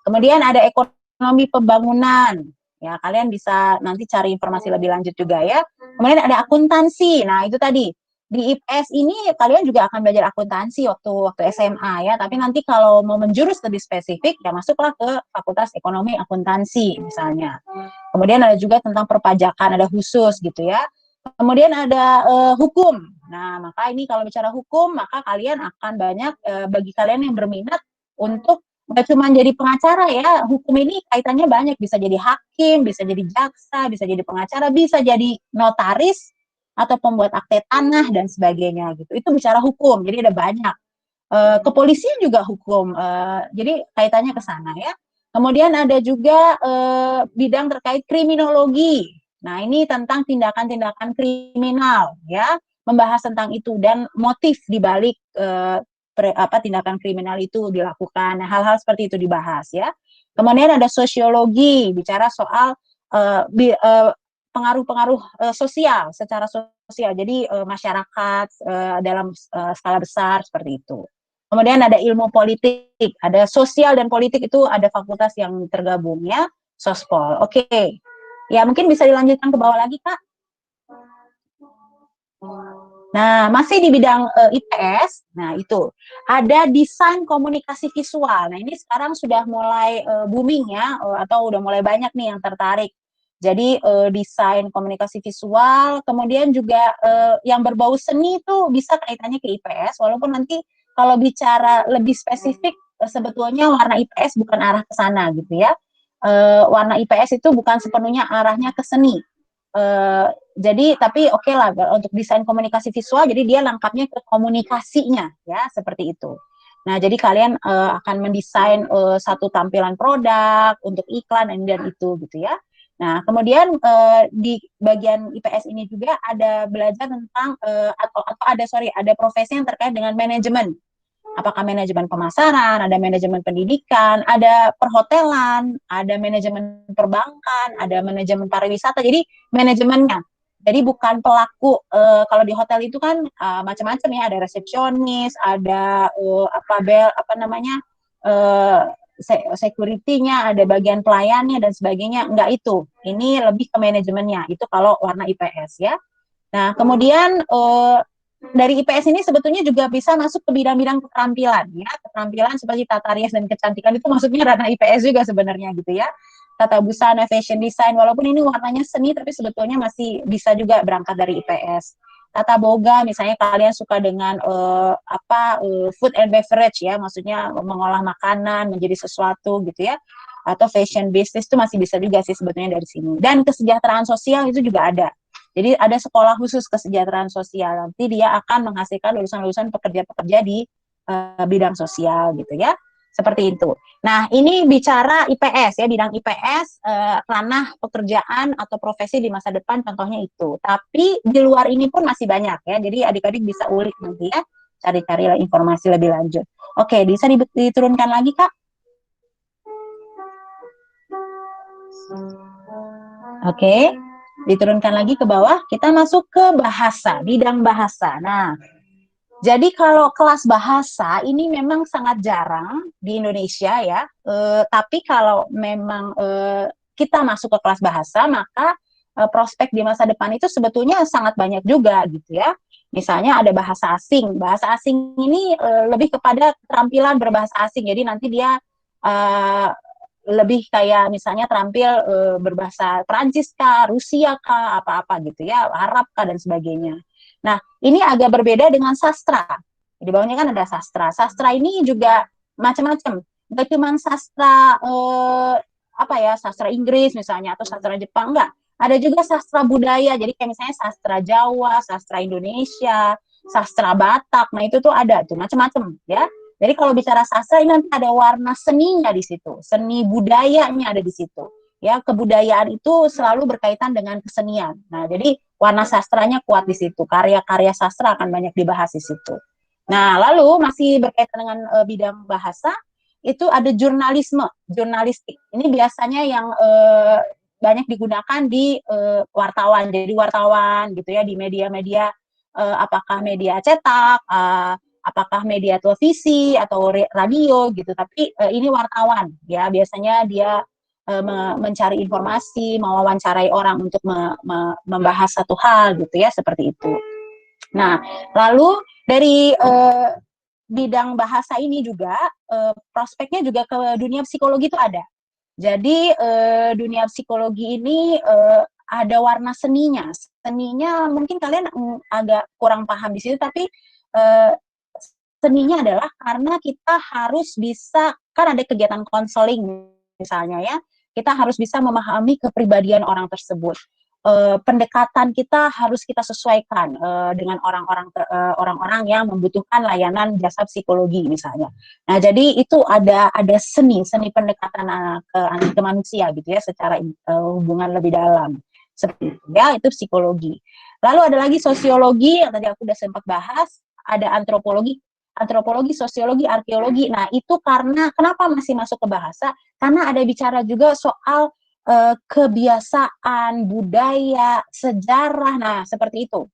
kemudian ada ekonomi pembangunan. Ya, kalian bisa nanti cari informasi lebih lanjut juga ya. Kemudian ada akuntansi. Nah, itu tadi di IPS ini kalian juga akan belajar akuntansi waktu SMA ya, tapi nanti kalau mau menjurus lebih spesifik ya masuklah ke Fakultas Ekonomi Akuntansi misalnya. Kemudian ada juga tentang perpajakan, ada khusus gitu ya. Kemudian ada hukum. Nah, maka ini kalau bicara hukum, maka kalian akan banyak bagi kalian yang berminat untuk nggak cuma jadi pengacara ya, hukum ini kaitannya banyak, bisa jadi hakim, bisa jadi jaksa, bisa jadi pengacara, bisa jadi notaris atau pembuat akte tanah dan sebagainya gitu. Itu bicara hukum, jadi ada banyak. Kepolisian juga hukum, jadi kaitannya ke sana ya. Kemudian ada juga bidang terkait kriminologi. Nah, ini tentang tindakan-tindakan kriminal ya, membahas tentang itu dan motif dibalik tindakan kriminal itu dilakukan. Nah, hal-hal seperti itu dibahas ya. Kemudian ada sosiologi, bicara soal pengaruh-pengaruh sosial secara sosial. Jadi masyarakat dalam skala besar seperti itu. Kemudian ada ilmu politik, ada sosial dan politik, itu ada fakultas yang tergabung ya, Sospol. Oke. Ya, mungkin bisa dilanjutkan ke bawah lagi, Kak. Nah, masih di bidang IPS, nah itu ada desain komunikasi visual. Nah, ini sekarang sudah mulai booming ya, atau udah mulai banyak nih yang tertarik. Jadi desain komunikasi visual, kemudian juga yang berbau seni itu bisa kaitannya ke IPS, walaupun nanti kalau bicara lebih spesifik, sebetulnya warna IPS bukan arah ke sana gitu ya. Warna IPS itu bukan sepenuhnya arahnya ke seni. Jadi tapi oke lah untuk desain komunikasi visual, jadi dia lengkapnya ke komunikasinya ya, seperti itu. Nah, jadi kalian akan mendesain satu tampilan produk untuk iklan dan itu gitu ya. Nah, kemudian di bagian IPS ini juga ada belajar tentang ada profesi yang terkait dengan manajemen. Apakah manajemen pemasaran, ada manajemen pendidikan, ada perhotelan, ada manajemen perbankan, ada manajemen pariwisata. Jadi manajemennya. Jadi bukan pelaku. Kalau di hotel itu kan macam-macam ya, ada resepsionis, ada security-nya, ada bagian pelayannya dan sebagainya. Enggak itu. Ini lebih ke manajemennya. Itu kalau warna IPS ya. Nah, kemudian dari IPS ini sebetulnya juga bisa masuk ke bidang-bidang keterampilan ya, keterampilan seperti tata rias dan kecantikan, itu maksudnya ranah IPS juga sebenarnya gitu ya. Tata busana, fashion design, walaupun ini warnanya seni tapi sebetulnya masih bisa juga berangkat dari IPS. Tata boga, misalnya kalian suka dengan food and beverage ya, maksudnya mengolah makanan menjadi sesuatu gitu ya, atau fashion business itu masih bisa juga sih sebetulnya dari sini. Dan kesejahteraan sosial itu juga ada. Jadi ada sekolah khusus kesejahteraan sosial. Nanti dia akan menghasilkan lulusan-lulusan pekerja-pekerja di bidang sosial gitu ya. Seperti itu. Nah, ini bicara IPS ya, bidang IPS, ranah pekerjaan atau profesi di masa depan contohnya itu. Tapi di luar ini pun masih banyak ya. Jadi adik-adik bisa ulik nanti ya, cari-cari informasi lebih lanjut. Oke, bisa diturunkan lagi, Kak? Oke, diturunkan lagi ke bawah, kita masuk ke bahasa, bidang bahasa. Nah, jadi kalau kelas bahasa ini memang sangat jarang di Indonesia ya, tapi kalau memang kita masuk ke kelas bahasa, maka prospek di masa depan itu sebetulnya sangat banyak juga gitu ya. Misalnya ada bahasa asing. Bahasa asing ini lebih kepada keterampilan berbahasa asing. Jadi nanti dia lebih kayak misalnya terampil berbahasa Prancis kah, Rusia kah, apa-apa gitu ya, Arab kah dan sebagainya. Nah, ini agak berbeda dengan sastra. Di bawahnya kan ada sastra. Sastra ini juga macam-macam. Nggak cuma sastra sastra Inggris misalnya atau sastra Jepang, enggak. Ada juga sastra budaya. Jadi kayak misalnya sastra Jawa, sastra Indonesia, sastra Batak. Nah, itu tuh ada tuh macam-macam ya. Jadi kalau bicara sastra ini nanti ada warna seninya di situ, seni budayanya ada di situ. Ya, kebudayaan itu selalu berkaitan dengan kesenian. Nah, jadi warna sastranya kuat di situ. Karya-karya sastra akan banyak dibahas di situ. Nah, lalu masih berkaitan dengan bidang bahasa, itu ada jurnalisme, jurnalistik. Ini biasanya yang banyak digunakan di wartawan. Jadi wartawan gitu ya, di media-media apakah media cetak, apakah media televisi atau radio gitu, tapi ini wartawan ya, biasanya dia mencari informasi, mewawancarai orang untuk membahas satu hal gitu ya, seperti itu. Nah, lalu dari bidang bahasa ini juga prospeknya juga ke dunia psikologi itu ada. Jadi dunia psikologi ini ada warna seninya. Seninya mungkin kalian agak kurang paham di situ, tapi seninya adalah karena kita harus bisa, kan ada kegiatan konseling misalnya ya, kita harus bisa memahami kepribadian orang tersebut. Pendekatan kita harus kita sesuaikan dengan orang-orang yang membutuhkan layanan jasa psikologi misalnya. Nah, jadi itu ada seni pendekatan ke manusia gitu ya, secara hubungan lebih dalam. Seperti itu ya, itu psikologi. Lalu ada lagi sosiologi yang tadi aku udah sempat bahas, ada antropologi, sosiologi, arkeologi. Nah, itu karena kenapa masih masuk ke bahasa? Karena ada bicara juga soal kebiasaan, budaya, sejarah, nah seperti itu.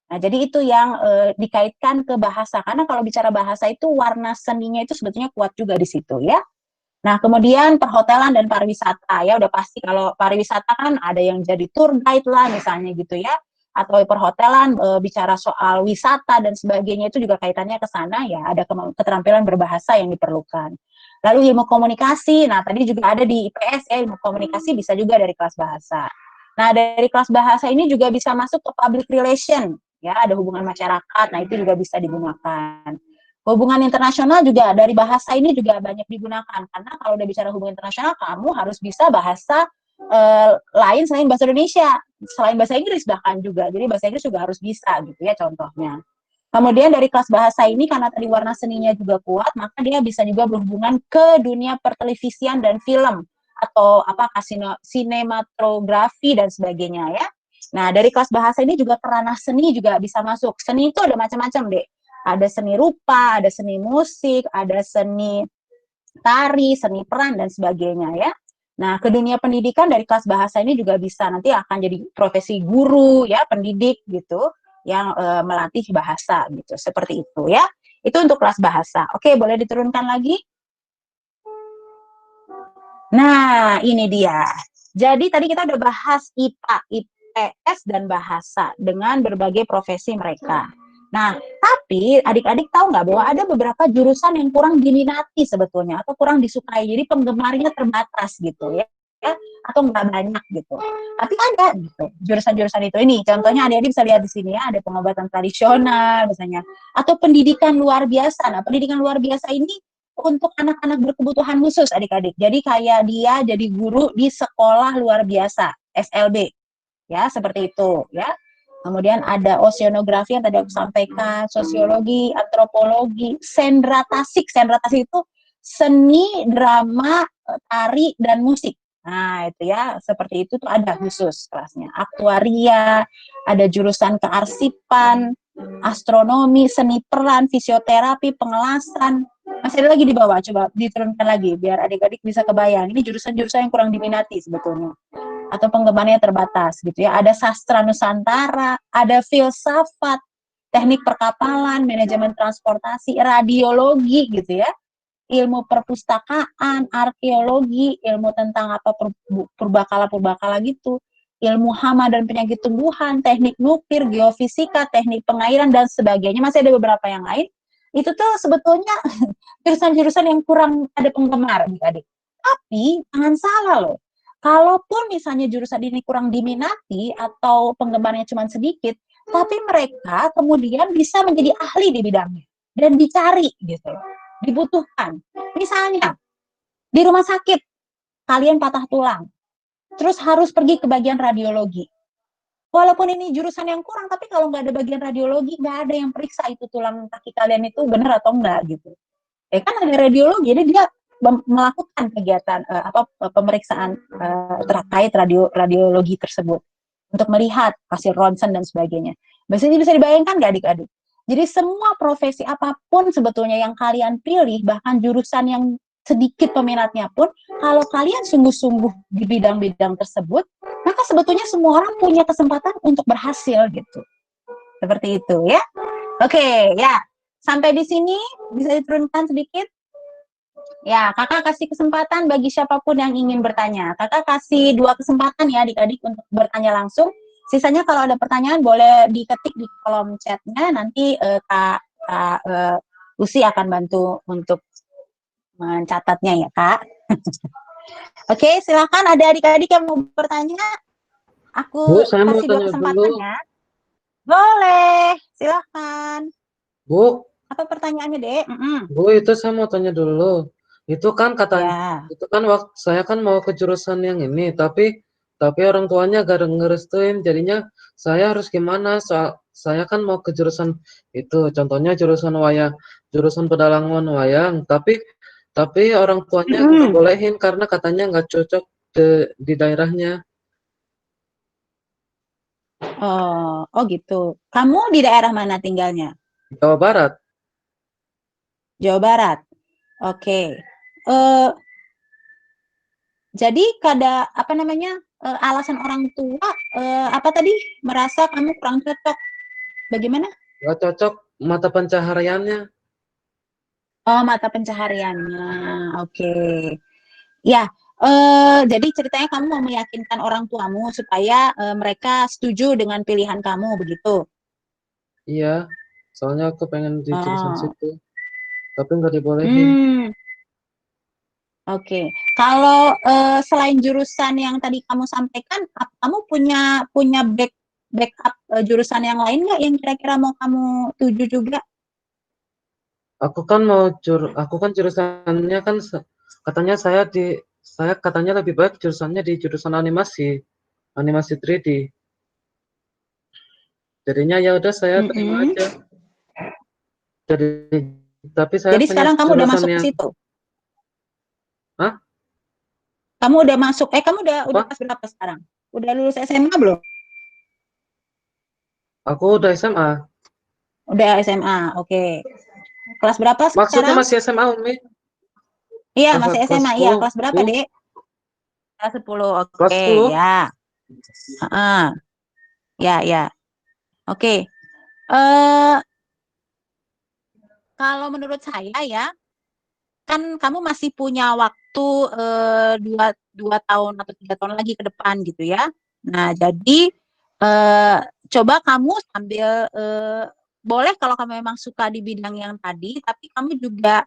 Nah, jadi itu yang dikaitkan ke bahasa, karena kalau bicara bahasa itu warna seninya itu sebetulnya kuat juga di situ ya. Nah, kemudian perhotelan dan pariwisata ya, udah pasti kalau pariwisata kan ada yang jadi tour guide lah misalnya gitu ya, atau perhotelan bicara soal wisata dan sebagainya, itu juga kaitannya ke sana ya, ada keterampilan berbahasa yang diperlukan. Lalu ilmu komunikasi, nah tadi juga ada di IPS ya, ilmu komunikasi bisa juga dari kelas bahasa. Nah, dari kelas bahasa ini juga bisa masuk ke public relation, ya, ada hubungan masyarakat, nah itu juga bisa digunakan. Hubungan internasional juga dari bahasa ini juga banyak digunakan, karena kalau udah bicara hubungan internasional, kamu harus bisa bahasa lain selain bahasa Indonesia, selain bahasa Inggris bahkan juga, jadi bahasa Inggris juga harus bisa gitu ya contohnya. Kemudian dari kelas bahasa ini, karena tadi warna seninya juga kuat, maka dia bisa juga berhubungan ke dunia pertelevisian dan film, atau apa, sinematografi dan sebagainya ya. Nah, dari kelas bahasa ini juga kerana seni juga bisa masuk. Seni itu ada macam-macam deh. Ada seni rupa, ada seni musik, ada seni tari, seni peran dan sebagainya ya. Nah, ke dunia pendidikan dari kelas bahasa ini juga bisa, nanti akan jadi profesi guru ya, pendidik gitu, yang melatih bahasa gitu, seperti itu ya. Itu untuk kelas bahasa. Oke, boleh diturunkan lagi? Nah, ini dia. Jadi tadi kita udah bahas IPA, IPS, dan bahasa dengan berbagai profesi mereka. Nah, tapi adik-adik tahu nggak bahwa ada beberapa jurusan yang kurang diminati sebetulnya, atau kurang disukai, jadi penggemarnya terbatas gitu ya, atau nggak banyak gitu. Tapi ada gitu jurusan-jurusan itu. Ini contohnya adik-adik bisa lihat di sini ya, ada pengobatan tradisional misalnya, atau pendidikan luar biasa. Nah, pendidikan luar biasa ini untuk anak-anak berkebutuhan khusus adik-adik. Jadi kayak dia jadi guru di sekolah luar biasa, SLB. Ya, seperti itu ya. Kemudian ada oceanografi yang tadi aku sampaikan, sosiologi, antropologi, sendra tasik. Sendra tasik itu seni, drama, tari, dan musik. Nah, itu ya, seperti itu tuh ada khusus kelasnya. Aktuaria, ada jurusan kearsipan, astronomi, seni peran, fisioterapi, pengelasan. Masih ada lagi di bawah, coba diturunkan lagi biar adik-adik bisa kebayang. Ini jurusan-jurusan yang kurang diminati sebetulnya, atau penggemarnya terbatas gitu ya. Ada sastra Nusantara, ada filsafat, teknik perkapalan, manajemen transportasi, radiologi gitu ya, ilmu perpustakaan, arkeologi, ilmu tentang apa, purbakala gitu, ilmu hama dan penyakit tumbuhan, teknik nuklir, geofisika, teknik pengairan dan sebagainya. Masih ada beberapa yang lain. Itu tuh sebetulnya jurusan-jurusan yang kurang ada penggemar adik-adik. Tapi jangan salah loh, kalaupun misalnya jurusan ini kurang diminati atau penggemarnya cuma sedikit, tapi mereka kemudian bisa menjadi ahli di bidangnya dan dicari gitu loh, dibutuhkan. Misalnya di rumah sakit kalian patah tulang, terus harus pergi ke bagian radiologi. Walaupun ini jurusan yang kurang, tapi kalau nggak ada bagian radiologi, nggak ada yang periksa itu tulang kaki kalian itu benar atau enggak gitu. Kan ada radiologi, jadi dia melakukan kegiatan pemeriksaan terkait radiologi tersebut untuk melihat hasil ronsen dan sebagainya. Biasanya bisa dibayangkan nggak adik-adik? Jadi semua profesi apapun sebetulnya yang kalian pilih, bahkan jurusan yang sedikit peminatnya pun, kalau kalian sungguh-sungguh di bidang-bidang tersebut, maka sebetulnya semua orang punya kesempatan untuk berhasil gitu. Seperti itu ya. Oke, ya. Sampai di sini bisa diturunkan sedikit? Ya, kakak kasih kesempatan bagi siapapun yang ingin bertanya. Kakak kasih 2 kesempatan ya adik-adik untuk bertanya langsung. Sisanya kalau ada pertanyaan boleh diketik di kolom chatnya. Nanti Kak Lucy akan bantu untuk mencatatnya ya Kak. Oke, silakan ada adik-adik yang mau bertanya. Bu, Aku saya mau kasih 2 tanya dulu. kesempatan ya. Boleh, silahkan. Bu, Apa pertanyaannya, Dek? Bu, itu saya mau tanya dulu. Itu kan katanya, Ya. itu kan waktu saya kan mau ke jurusan yang ini, tapi orang tuanya gak ngerestuin. Jadinya saya harus gimana? Soal saya kan mau ke jurusan itu, contohnya jurusan wayang, jurusan pedalangan wayang. Tapi orang tuanya nggak Mm-mm. bolehin karena katanya nggak cocok di daerahnya. Oh gitu. Kamu di daerah mana tinggalnya? Jawa Barat. Jawa Barat. Oke. Eh, jadi apa namanya? Alasan orang tua apa tadi? Merasa kamu kurang cocok. Bagaimana? Nggak cocok mata pencahariannya. Oh, mata pencahariannya. Oke. Ya, jadi ceritanya kamu mau meyakinkan orang tuamu supaya mereka setuju dengan pilihan kamu, begitu? Iya, soalnya aku pengen di jurusan Oh, situ, tapi nggak dibolehin. hmm, oke. Kalau selain jurusan yang tadi kamu sampaikan, kamu punya punya backup jurusan yang lain nggak yang kira-kira mau kamu tuju juga? Aku kan jurusannya kan katanya saya katanya lebih baik jurusannya di jurusan animasi, animasi 3D. Jadinya ya udah saya terima Mm-mm. aja. Jadi tapi saya Jadi punya sekarang kamu udah jurusan masuk ke yang, situ. ah, Kamu udah masuk. Kamu udah apa? kelas berapa sekarang? Udah lulus SMA belum? Aku udah SMA. Udah SMA. Oke. Kelas berapa Maksudnya sekarang? masih SMA, Umi? Iya, masih Kelas SMA. Iya, 10, kelas berapa, Bu. Dek? Kelas 10. Kelas Oke, 10. ya. Heeh. Ya, ya. Oke. Eh kalau menurut saya ya, kan kamu masih punya waktu dua, 2 tahun atau 3 tahun lagi ke depan gitu ya. Nah, jadi eh, coba kamu sambil boleh kalau kamu memang suka di bidang yang tadi, tapi kamu juga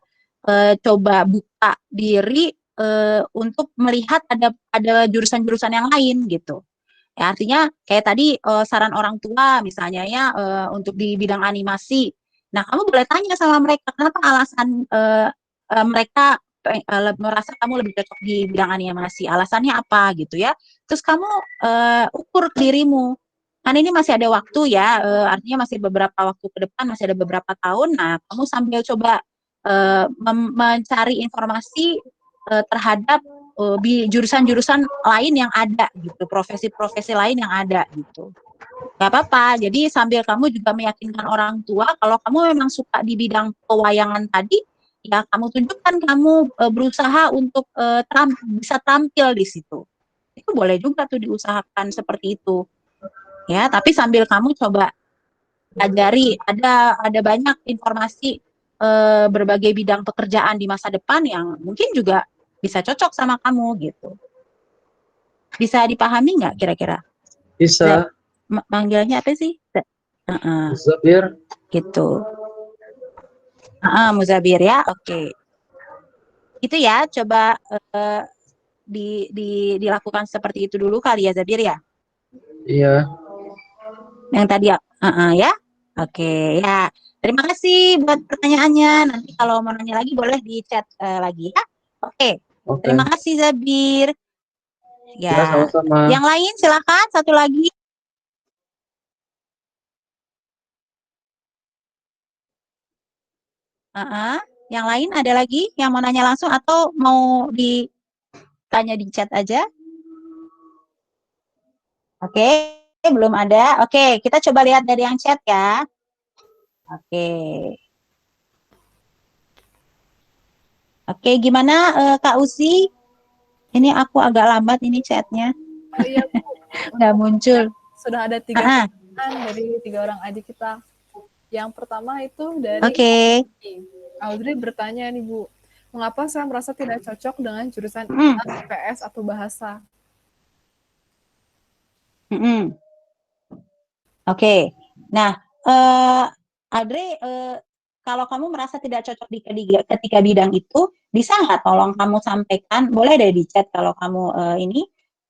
coba buka diri untuk melihat ada jurusan-jurusan yang lain gitu. Ya, artinya kayak tadi saran orang tua misalnya ya untuk di bidang animasi. Nah, kamu boleh tanya sama mereka kenapa alasan mereka merasa kamu lebih cocok di bidang animasi. Alasannya apa gitu ya. Terus kamu ukur ke dirimu. Kan ini masih ada waktu ya, artinya masih beberapa waktu ke depan, masih ada beberapa tahun. Nah, kamu sambil coba mencari informasi terhadap jurusan-jurusan lain yang ada gitu, profesi-profesi lain yang ada gitu. Gak apa-apa. Jadi sambil kamu juga meyakinkan orang tua kalau kamu memang suka di bidang pewayangan tadi, ya kamu tunjukkan kamu berusaha untuk bisa tampil di situ. Itu boleh juga tuh diusahakan seperti itu. Ya, tapi sambil kamu coba pelajari ada banyak informasi berbagai bidang pekerjaan di masa depan yang mungkin juga bisa cocok sama kamu gitu. Bisa dipahami nggak kira-kira? Bisa. Manggilnya apa sih? Zabir. Gitu. Muzabir ya, oke. Itu ya, coba dilakukan seperti itu dulu kali ya, Zabir ya. Iya. Yang tadi ya, ya. Oke, ya. Terima kasih buat pertanyaannya. Nanti kalau mau nanya lagi boleh di chat lagi ya. Oke, terima Oke. kasih Zabir. Ya, Ya, sama-sama. yang lain silakan satu lagi. Yang lain ada lagi yang mau nanya langsung atau mau ditanya di chat aja? Oke, belum ada. Oke, kita coba lihat dari yang chat ya. Oke. Oke, gimana Kak Usi? Ini aku agak lambat ini chatnya. Oh iya, Bu. Nggak muncul. Sudah ada 3 Ah, pertanyaan dari 3 orang adik kita. Yang pertama itu dari Oke. Audrey bertanya nih, Bu. Mengapa saya merasa tidak cocok dengan jurusan Mm, IPS atau bahasa? mm. Oke. Nah, eh Adri, kalau kamu merasa tidak cocok di ketiga bidang itu, bisa nggak tolong kamu sampaikan? Boleh deh di chat kalau kamu ini.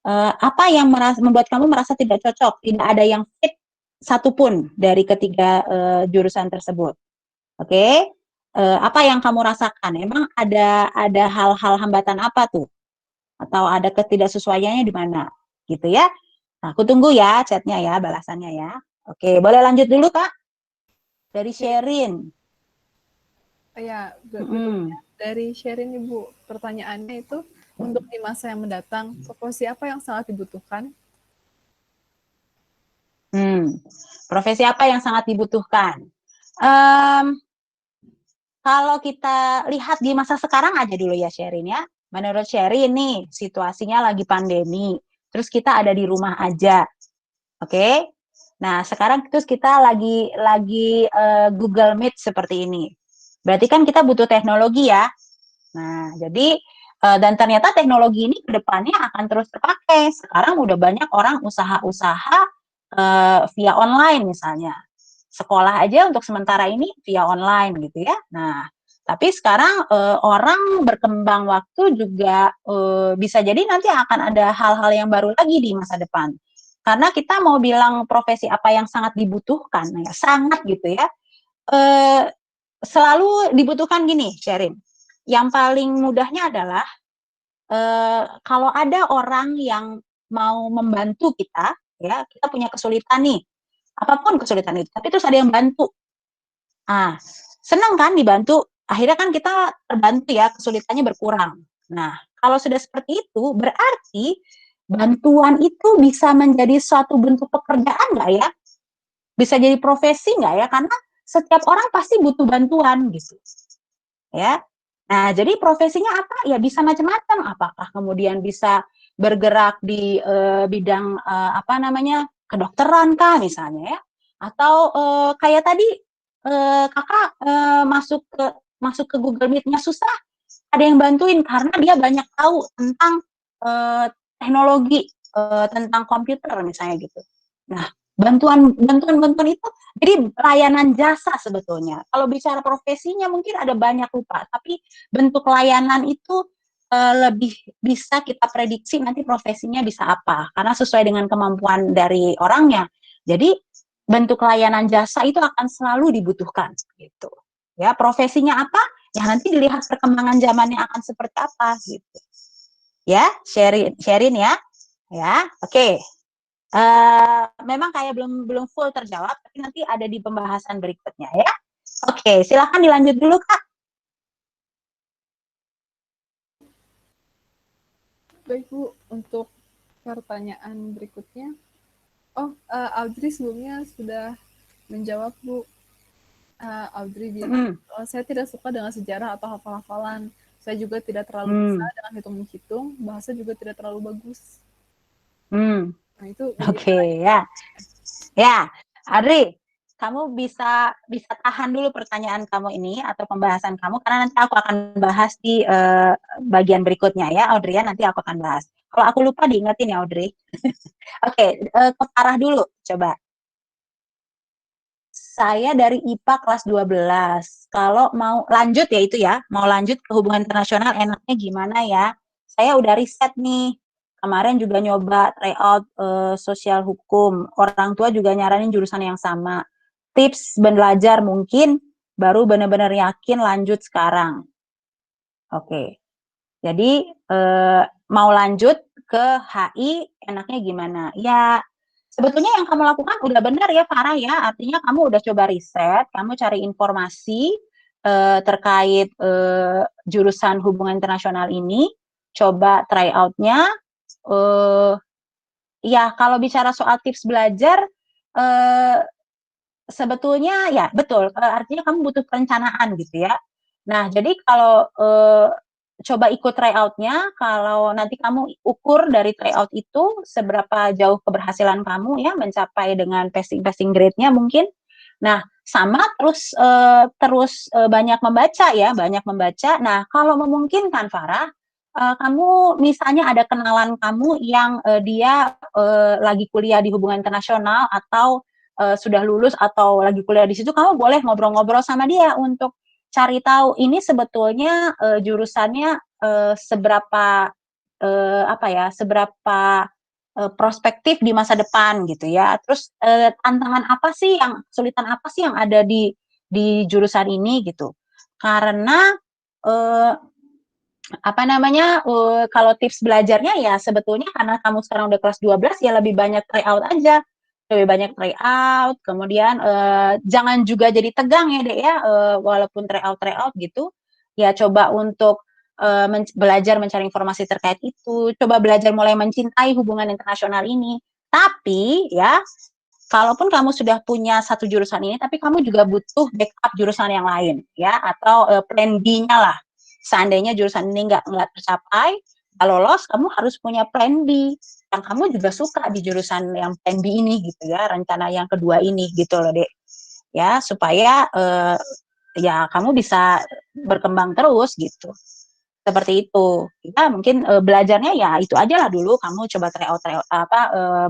Apa yang membuat kamu merasa tidak cocok? Tidak ada yang fit satupun dari ketiga jurusan tersebut. Oke? Apa yang kamu rasakan? Emang ada hal-hal hambatan apa tuh? Atau ada ketidaksesuaiannya di mana? Gitu ya. Nah, aku tunggu ya chatnya ya, balasannya ya. Oke, boleh lanjut dulu Kak? Dari Sherin. Ya, Hmm. dari sharing Ibu, pertanyaannya itu untuk di masa yang mendatang, profesi apa yang sangat dibutuhkan? Profesi apa yang sangat dibutuhkan? Um, Kalau kita lihat di masa sekarang aja dulu ya Sherin ya. Menurut Sherin nih, situasinya lagi pandemi. Terus kita ada di rumah aja. Oke? Nah, sekarang terus kita lagi Google Meet seperti ini. Berarti kan kita butuh teknologi ya. Nah, jadi dan ternyata teknologi ini ke depannya akan terus terpakai. Sekarang udah banyak orang usaha-usaha via online misalnya. Sekolah aja untuk sementara ini via online gitu ya. Nah, tapi sekarang orang berkembang waktu juga bisa jadi nanti akan ada hal-hal yang baru lagi di masa depan. Karena kita mau bilang profesi apa yang sangat dibutuhkan, ya, sangat gitu ya. Eh, Selalu dibutuhkan gini, Sherin. Yang paling mudahnya adalah kalau ada orang yang mau membantu kita, ya kita punya kesulitan nih, apapun kesulitan itu, tapi terus ada yang bantu. Ah, senang kan dibantu, akhirnya kan kita terbantu ya, kesulitannya berkurang. Nah, kalau sudah seperti itu, berarti bantuan itu bisa menjadi suatu bentuk pekerjaan nggak ya? Bisa jadi profesi nggak ya? Karena setiap orang pasti butuh bantuan gitu, ya. Nah, jadi profesinya apa? Ya bisa macam-macam. Apakah kemudian bisa bergerak di bidang apa namanya kedokteran kah misalnya ya? Atau kayak tadi kakak masuk ke Google Meet-nya susah, ada yang bantuin karena dia banyak tahu tentang teknologi, tentang komputer misalnya gitu. Nah, bantuan itu jadi layanan jasa sebetulnya. Kalau bicara profesinya mungkin ada banyak lupa, tapi bentuk layanan itu lebih bisa kita prediksi nanti profesinya bisa apa, karena sesuai dengan kemampuan dari orangnya. Jadi bentuk layanan jasa itu akan selalu dibutuhkan gitu. Ya, profesinya apa? Ya nanti dilihat perkembangan zamannya akan seperti apa gitu. Ya, sharing ya. Ya, oke. Okay. Memang kayak belum full terjawab, tapi nanti ada di pembahasan berikutnya ya. Oke, silakan dilanjut dulu Kak. Baik Bu, untuk pertanyaan berikutnya. Audrey sebelumnya sudah menjawab Bu. Audrey bilang, saya tidak suka dengan sejarah atau hafal-hafalan. Saya juga tidak terlalu bisa dengan hitung-hitung, bahasa juga tidak terlalu bagus. Nah, itu Oke, ya. Ya, Adri, kamu bisa tahan dulu pertanyaan kamu ini atau pembahasan kamu karena nanti aku akan bahas di bagian berikutnya ya, Audrey ya, nanti aku akan bahas. Kalau aku lupa diingetin ya, Audrey. Oke, ke Farah dulu, coba. Saya dari IPA kelas 12. Kalau mau lanjut ya itu ya, mau lanjut ke hubungan internasional enaknya gimana ya? Saya udah riset nih. Kemarin juga nyoba tryout sosial hukum. Orang tua juga nyaranin jurusan yang sama. Tips belajar mungkin baru benar-benar yakin lanjut sekarang. Oke. Jadi mau lanjut ke HI enaknya gimana? Ya sebetulnya yang kamu lakukan udah benar ya Farah ya. Artinya kamu udah coba riset, kamu cari informasi terkait jurusan hubungan internasional ini, coba try out-nya. Ya kalau bicara soal tips belajar, sebetulnya ya betul. Artinya kamu butuh perencanaan gitu ya. Nah jadi kalau coba ikut tryout-nya, kalau nanti kamu ukur dari tryout itu seberapa jauh keberhasilan kamu ya mencapai dengan passing grade-nya mungkin. Nah, sama terus banyak membaca ya, banyak membaca. Nah, kalau memungkinkan Farah, kamu misalnya ada kenalan kamu yang dia lagi kuliah di hubungan internasional atau sudah lulus atau lagi kuliah di situ, kamu boleh ngobrol-ngobrol sama dia untuk cari tahu ini sebetulnya jurusannya seberapa apa ya, seberapa prospektif di masa depan gitu ya. Terus tantangan apa sih yang kesulitan apa sih yang ada di jurusan ini gitu. Karena apa namanya, kalau tips belajarnya ya sebetulnya karena kamu sekarang udah kelas 12 ya lebih banyak try out aja. Lebih banyak try out, kemudian jangan juga jadi tegang ya Dek ya, walaupun try out gitu, ya coba untuk belajar mencari informasi terkait itu, coba belajar mulai mencintai hubungan internasional ini. Tapi ya, kalaupun kamu sudah punya satu jurusan ini, tapi kamu juga butuh backup jurusan yang lain ya, atau plan B-nya lah. Seandainya jurusan ini nggak tercapai, nggak lolos, kamu harus punya plan B yang kamu juga suka di jurusan yang plan B ini gitu ya, rencana yang kedua ini gitu loh Dek. Ya, supaya ya kamu bisa berkembang terus gitu. Seperti itu. Ya mungkin belajarnya ya itu aja lah dulu, kamu coba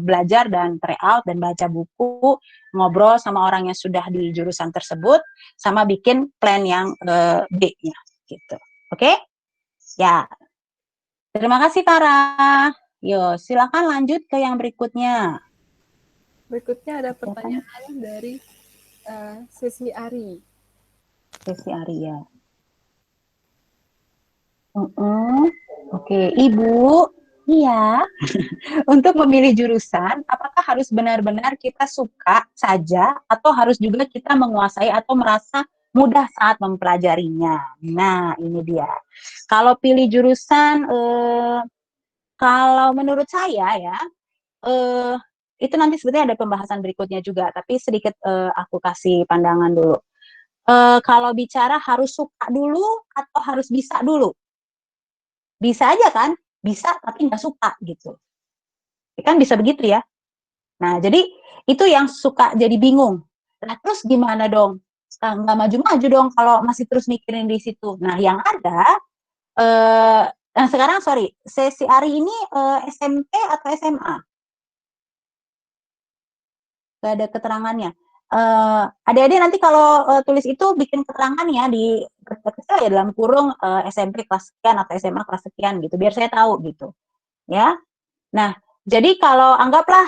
belajar dan try out dan baca buku, ngobrol sama orang yang sudah di jurusan tersebut, sama bikin plan yang B-nya gitu. Oke? Ya. Terima kasih Tara. Yo, silakan lanjut ke yang berikutnya. Berikutnya ada pertanyaan dari Sesi Ari. Sesi Ari ya. Oke, Ibu. Iya. Untuk memilih jurusan, apakah harus benar-benar kita suka saja atau harus juga kita menguasai atau merasa mudah saat mempelajarinya? Nah, ini dia. Kalau pilih jurusan, kalau menurut saya ya, itu nanti sebetulnya ada pembahasan berikutnya juga, tapi sedikit aku kasih pandangan dulu. Kalau bicara harus suka dulu atau harus bisa dulu? Bisa aja kan? Bisa tapi nggak suka gitu. Kan bisa begitu ya. Nah, jadi itu yang suka jadi bingung. Nah, terus gimana dong? Nggak maju-maju dong kalau masih terus mikirin di situ. Nah, yang ada, nah sekarang sorry, Sesi Ari ini SMP atau SMA? Gak ada keterangannya. Adik-adik nanti kalau tulis itu bikin keterangan ya di kecil ya dalam kurung SMP kelas sekian atau SMA kelas sekian gitu, biar saya tahu gitu. Ya. Nah, jadi kalau anggaplah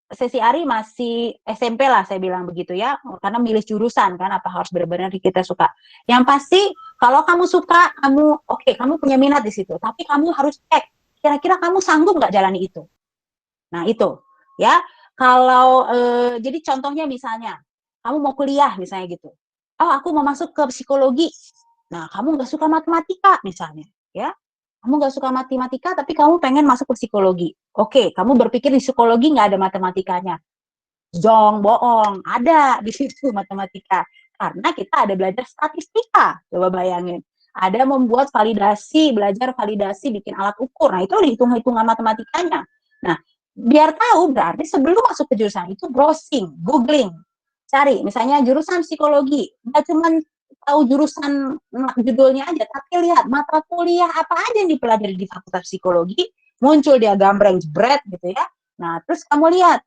Sesi Ari masih SMP lah saya bilang begitu ya, karena milih jurusan kan, apa harus benar-benar kita suka. Yang pasti kalau kamu suka, kamu oke, kamu punya minat di situ, tapi kamu harus cek kira-kira kamu sanggup nggak jalani itu. Nah itu ya, kalau jadi contohnya misalnya kamu mau kuliah misalnya gitu, oh aku mau masuk ke psikologi, nah kamu nggak suka matematika misalnya, ya kamu nggak suka matematika tapi kamu pengen masuk ke psikologi. Oke, kamu berpikir di psikologi nggak ada matematikanya. Jong, bohong. Ada di situ matematika. Karena kita ada belajar statistika. Coba bayangin. Ada membuat validasi, belajar validasi, bikin alat ukur. Nah, itu hitung-hitungan matematikanya. Nah, biar tahu berarti sebelum masuk ke jurusan itu browsing, googling. Cari, misalnya jurusan psikologi. Nggak cuma tahu jurusan judulnya aja, tapi lihat mata kuliah apa aja yang dipelajari di fakultas psikologi, muncul dia gambreng jebret gitu ya. Nah, terus kamu lihat,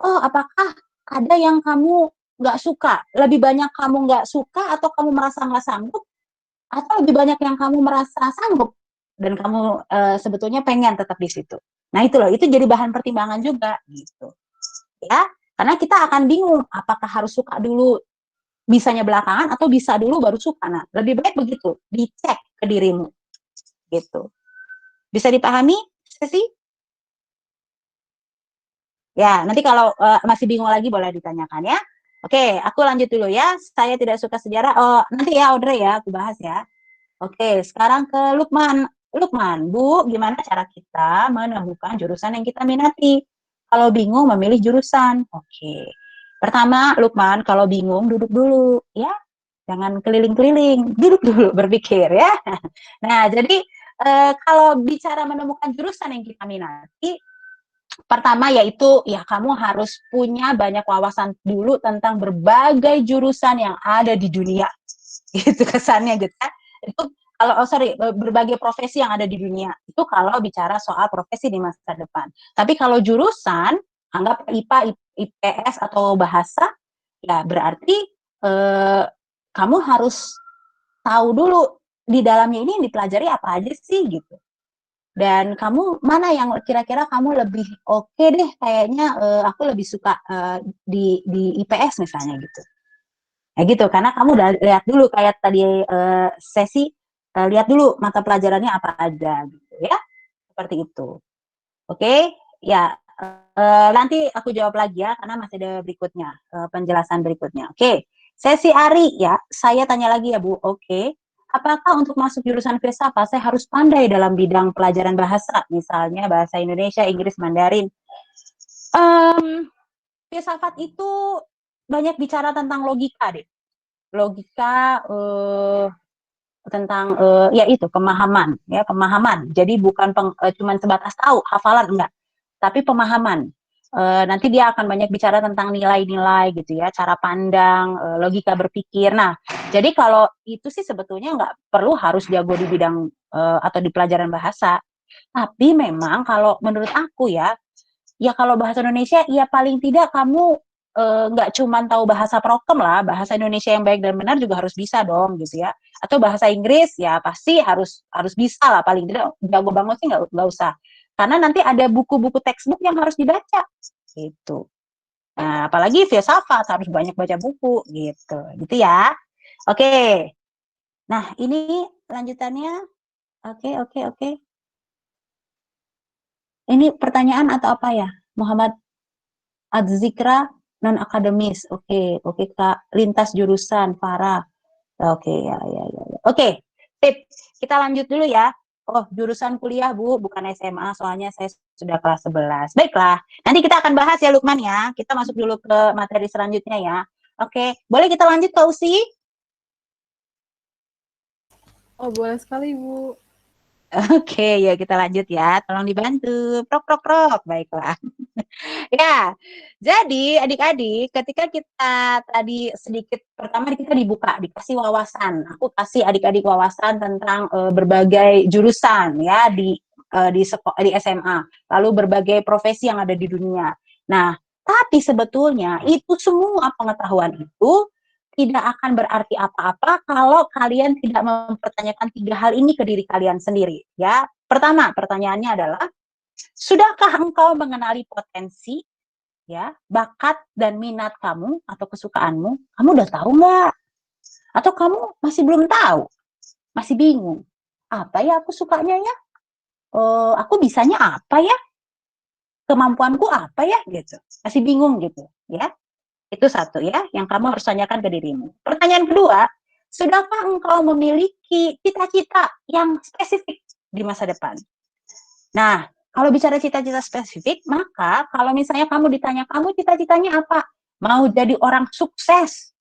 oh apakah ada yang kamu nggak suka? Lebih banyak kamu nggak suka atau kamu merasa nggak sanggup? Atau lebih banyak yang kamu merasa sanggup dan kamu sebetulnya pengen tetap di situ. Nah itu loh, itu jadi bahan pertimbangan juga gitu. Ya, karena kita akan bingung apakah harus suka dulu bisanya belakangan atau bisa dulu baru suka. Nah, lebih baik begitu, dicek ke dirimu gitu. Bisa dipahami, Sesi? Ya, nanti kalau masih bingung lagi boleh ditanyakan ya. Oke, aku lanjut dulu ya. Saya tidak suka sejarah. Oh, nanti ya Audrey ya, aku bahas ya. Oke, sekarang ke Lukman. Lukman, Bu, gimana cara kita menemukan jurusan yang kita minati? Kalau bingung memilih jurusan. Oke. Pertama, Lukman, kalau bingung duduk dulu ya. Jangan keliling-keliling, duduk dulu berpikir ya. Nah, jadi kalau bicara menemukan jurusan yang kita minati, pertama yaitu ya kamu harus punya banyak wawasan dulu tentang berbagai jurusan yang ada di dunia. Itu kesannya gitu ya. Itu kalau berbagai profesi yang ada di dunia. Itu kalau bicara soal profesi di masa depan. Tapi kalau jurusan, anggap IPA, IPS atau bahasa, ya berarti kamu harus tahu dulu di dalamnya ini yang dipelajari apa aja sih gitu. Dan kamu mana yang kira-kira kamu lebih oke deh, kayaknya aku lebih suka di IPS misalnya gitu. Ya gitu, karena kamu udah lihat dulu kayak tadi sesi, lihat dulu mata pelajarannya apa aja gitu ya, seperti itu. Oke, ya nanti aku jawab lagi ya, karena masih ada berikutnya, penjelasan berikutnya. Oke, sesi Ari ya, saya tanya lagi ya Bu. Oke, apakah untuk masuk jurusan filsafat saya harus pandai dalam bidang pelajaran bahasa, misalnya bahasa Indonesia, Inggris, Mandarin? Filsafat itu banyak bicara tentang logika deh, logika tentang ya itu pemahaman ya, pemahaman. Jadi bukan cuman sebatas tahu hafalan enggak, tapi pemahaman. Nanti dia akan banyak bicara tentang nilai-nilai gitu ya, cara pandang, logika berpikir. Nah, jadi kalau itu sih sebetulnya nggak perlu harus jago di bidang atau di pelajaran bahasa. Tapi memang kalau menurut aku ya, ya kalau bahasa Indonesia ya paling tidak kamu nggak cuman tahu bahasa prokem lah, bahasa Indonesia yang baik dan benar juga harus bisa dong gitu ya. Atau bahasa Inggris ya pasti harus bisa lah, paling tidak jago banget sih nggak usah. Karena nanti ada buku-buku textbook yang harus dibaca gitu. Nah, apalagi filsafat harus banyak baca buku gitu ya. Oke. Nah, ini lanjutannya. Oke. Ini pertanyaan atau apa ya? Muhammad Adzikra non akademis. Oke Kak. Lintas jurusan Farah. Oke ya. Oke, tip. Kita lanjut dulu ya. Oh, jurusan kuliah Bu, bukan SMA, soalnya saya sudah kelas 11. Baiklah, nanti kita akan bahas ya Lukman ya. Kita masuk dulu ke materi selanjutnya ya. Oke, boleh kita lanjut Kak Usi? Oh, boleh sekali Bu. Oke, ya kita lanjut ya. Tolong dibantu. Prok. Baiklah. Ya, jadi adik-adik, ketika kita tadi sedikit pertama kita dibuka, dikasih wawasan. Aku kasih adik-adik wawasan tentang berbagai jurusan ya di SMA, lalu berbagai profesi yang ada di dunia. Nah, tapi sebetulnya itu semua pengetahuan itu tidak akan berarti apa-apa kalau kalian tidak mempertanyakan 3 hal ini ke diri kalian sendiri ya. Pertama, pertanyaannya adalah sudahkah engkau mengenali potensi, ya, bakat dan minat kamu atau kesukaanmu? Kamu udah tahu nggak? Atau kamu masih belum tahu? Masih bingung? Apa ya aku sukanya ya? Aku bisanya apa ya? Kemampuanku apa ya? Gitu. Masih bingung gitu, ya? Itu satu ya, yang kamu harus tanyakan ke dirimu. Pertanyaan kedua, sudahkah engkau memiliki cita-cita yang spesifik di masa depan? Nah, kalau bicara cita-cita spesifik, maka kalau misalnya kamu ditanya, kamu cita-citanya apa? Mau jadi orang sukses?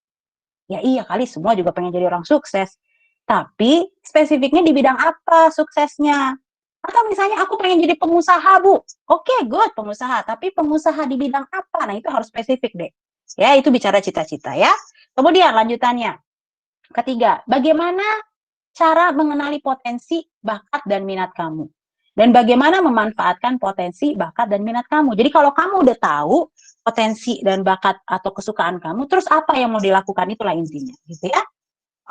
Ya iya kali, semua juga pengen jadi orang sukses. Tapi spesifiknya di bidang apa suksesnya? Atau misalnya aku pengen jadi pengusaha, Bu. Oke, good, pengusaha. Tapi pengusaha di bidang apa? Nah, itu harus spesifik deh. Ya, itu bicara cita-cita ya. Kemudian lanjutannya. Ketiga, bagaimana cara mengenali potensi, bakat, dan minat kamu? Dan bagaimana memanfaatkan potensi, bakat, dan minat kamu? Jadi kalau kamu udah tahu potensi dan bakat atau kesukaan kamu, terus apa yang mau dilakukan, itulah intinya, gitu ya.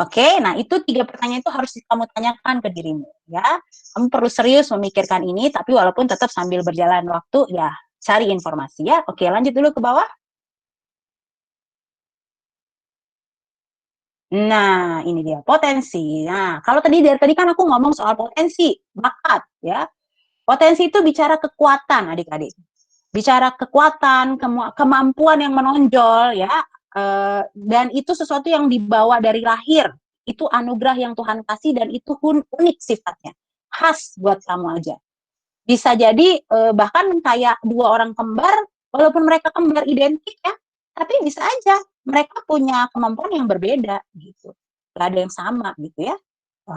Oke, nah itu 3 pertanyaan itu harus kamu tanyakan ke dirimu, ya. Kamu perlu serius memikirkan ini, tapi walaupun tetap sambil berjalan waktu, ya cari informasi ya. Oke, lanjut dulu ke bawah. Nah, ini dia potensi. Nah, kalau dari tadi kan aku ngomong soal potensi, bakat, ya. Potensi itu bicara kekuatan, adik-adik. Bicara kekuatan, kemampuan yang menonjol, ya. Dan itu sesuatu yang dibawa dari lahir. Itu anugerah yang Tuhan kasih dan itu unik sifatnya. Khas buat kamu aja. Bisa jadi bahkan kayak 2 orang kembar, walaupun mereka kembar identik ya, tapi bisa aja mereka punya kemampuan yang berbeda gitu. Gak ada yang sama gitu ya.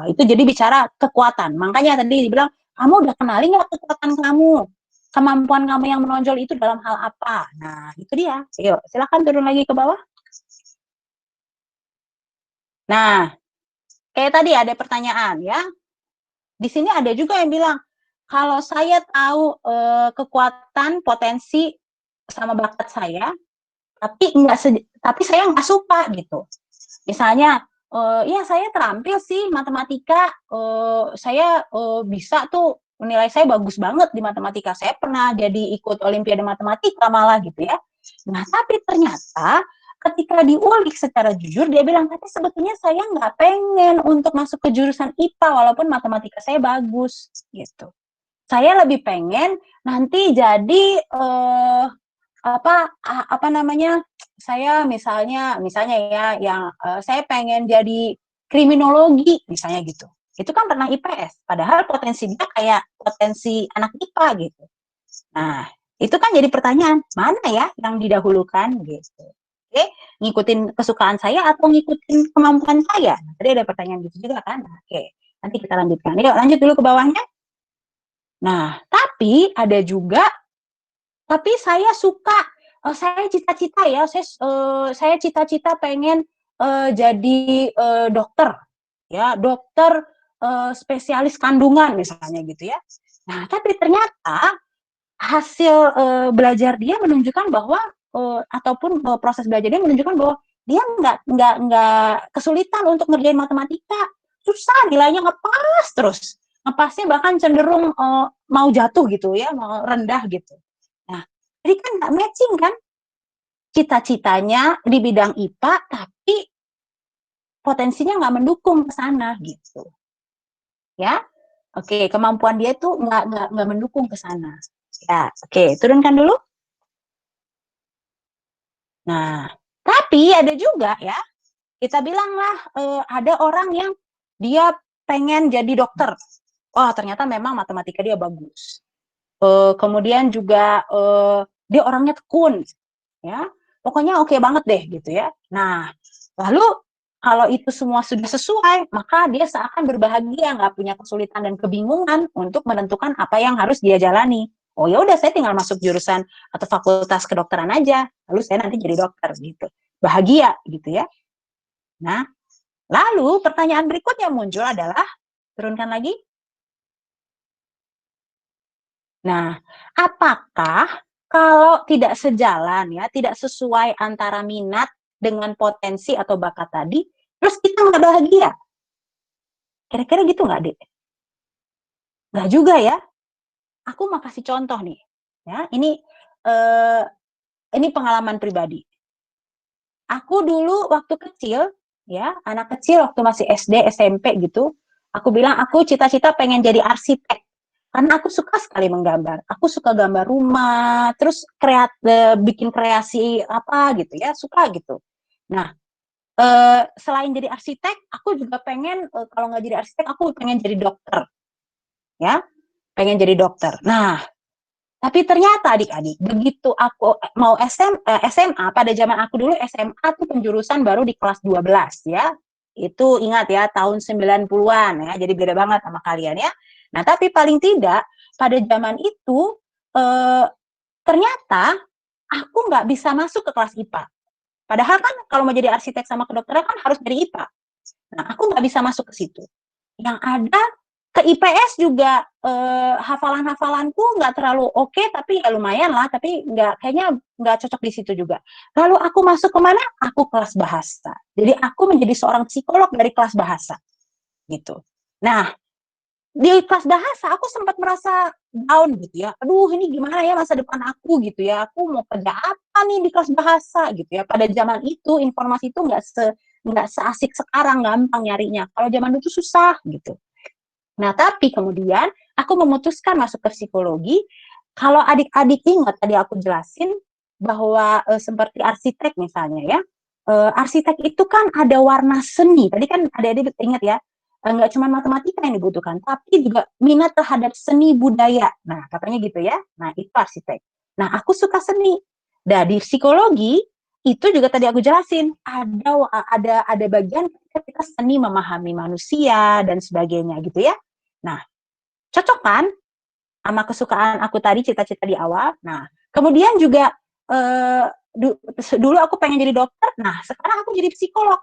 Itu jadi bicara kekuatan. Makanya tadi dibilang, kamu udah kenali nggak kekuatan kamu? Kemampuan kamu yang menonjol itu dalam hal apa? Nah, itu dia. Yuk, silakan turun lagi ke bawah. Nah, kayak tadi ada pertanyaan ya. Di sini ada juga yang bilang, kalau saya tahu kekuatan, potensi sama bakat saya, tapi saya nggak suka gitu. Misalnya, ya saya terampil sih matematika, saya bisa tuh nilai saya bagus banget di matematika. Saya pernah jadi ikut olimpiade matematika malah gitu ya. Nah, tapi ternyata ketika diulik secara jujur, dia bilang, tapi sebetulnya saya nggak pengen untuk masuk ke jurusan IPA walaupun matematika saya bagus gitu. Saya lebih pengen nanti jadi apa namanya, saya misalnya ya yang saya pengen jadi kriminologi misalnya gitu. Itu kan tentang IPS, padahal potensi dia kayak potensi anak IPA gitu. Nah, itu kan jadi pertanyaan, mana ya yang didahulukan gitu. Oke, ngikutin kesukaan saya atau ngikutin kemampuan saya? Nah, tadi ada pertanyaan gitu juga kan. Oke, nanti kita lanjutkan. Yuk, lanjut dulu ke bawahnya. Nah, tapi ada juga, tapi saya suka, saya cita-cita ya, saya cita-cita pengen jadi dokter, ya, dokter spesialis kandungan misalnya gitu ya. Nah, tapi ternyata hasil belajar dia menunjukkan bahwa ataupun proses belajar dia menunjukkan bahwa dia nggak kesulitan untuk ngerjain matematika, susah, nilainya ngepasnya bahkan cenderung mau jatuh gitu ya, mau rendah gitu. Nah, jadi kan nggak matching kan, cita-citanya di bidang IPA tapi potensinya nggak mendukung ke sana gitu, ya. Oke, kemampuan dia tuh nggak mendukung ke sana. Ya, oke, turunkan dulu. Nah, tapi ada juga ya, kita bilanglah ada orang yang dia pengen jadi dokter. Wah, ternyata memang matematika dia bagus. Kemudian juga dia orangnya tekun, ya. Pokoknya oke banget deh gitu ya. Nah, lalu kalau itu semua sudah sesuai, maka dia seakan berbahagia, nggak punya kesulitan dan kebingungan untuk menentukan apa yang harus dia jalani. Oh ya udah, saya tinggal masuk jurusan atau fakultas kedokteran aja, lalu saya nanti jadi dokter gitu. Bahagia gitu ya. Nah, lalu pertanyaan berikutnya muncul adalah, turunkan lagi. Nah, apakah kalau tidak sejalan ya, tidak sesuai antara minat dengan potensi atau bakat tadi, terus kita nggak bahagia? Kira-kira gitu nggak, Dek? Nggak juga ya. Aku mau kasih contoh nih. Ya, ini pengalaman pribadi. Aku dulu waktu kecil, ya, anak kecil waktu masih SD, SMP gitu, aku bilang aku cita-cita pengen jadi arsitek. Karena aku suka sekali menggambar. Aku suka gambar rumah, terus bikin kreasi apa gitu ya, suka gitu. Nah, selain jadi arsitek, aku juga pengen kalau nggak jadi arsitek, aku pengen jadi dokter, ya, pengen jadi dokter. Nah, tapi ternyata adik-adik, begitu aku mau SMA, pada zaman aku dulu SMA tuh penjurusan baru di kelas 12 ya. Itu ingat ya, tahun 90-an ya, jadi beda banget sama kalian ya. Nah, tapi paling tidak pada zaman itu ternyata aku nggak bisa masuk ke kelas IPA. Padahal kan kalau mau jadi arsitek sama kedokteran kan harus dari IPA. Nah, aku nggak bisa masuk ke situ. Yang ada ke IPS juga hafalan-hafalanku nggak terlalu oke, tapi ya lumayan lah, tapi kayaknya nggak cocok di situ juga. Lalu aku masuk kemana? Aku kelas bahasa. Jadi aku menjadi seorang psikolog dari kelas bahasa gitu. Nah, di kelas bahasa aku sempat merasa down gitu ya. Aduh, ini gimana ya masa depan aku gitu ya. Aku mau kerja apa nih di kelas bahasa gitu ya. Pada zaman itu informasi itu nggak seasik sekarang, gampang nyarinya. Kalau zaman itu susah gitu. Nah, tapi kemudian aku memutuskan masuk ke psikologi. Kalau adik-adik ingat tadi aku jelasin bahwa seperti arsitek misalnya ya, arsitek itu kan ada warna seni. Tadi kan adik-adik ingat ya, nggak cuma matematika yang dibutuhkan, tapi juga minat terhadap seni budaya. Nah, katanya gitu ya. Nah, itu arsitek. Nah, aku suka seni. Nah, di psikologi itu juga tadi aku jelasin ada bagian ketika seni memahami manusia dan sebagainya gitu ya. Nah, cocok kan sama kesukaan aku tadi, cita-cita di awal. Nah, kemudian juga dulu aku pengen jadi dokter. Nah, sekarang aku jadi psikolog.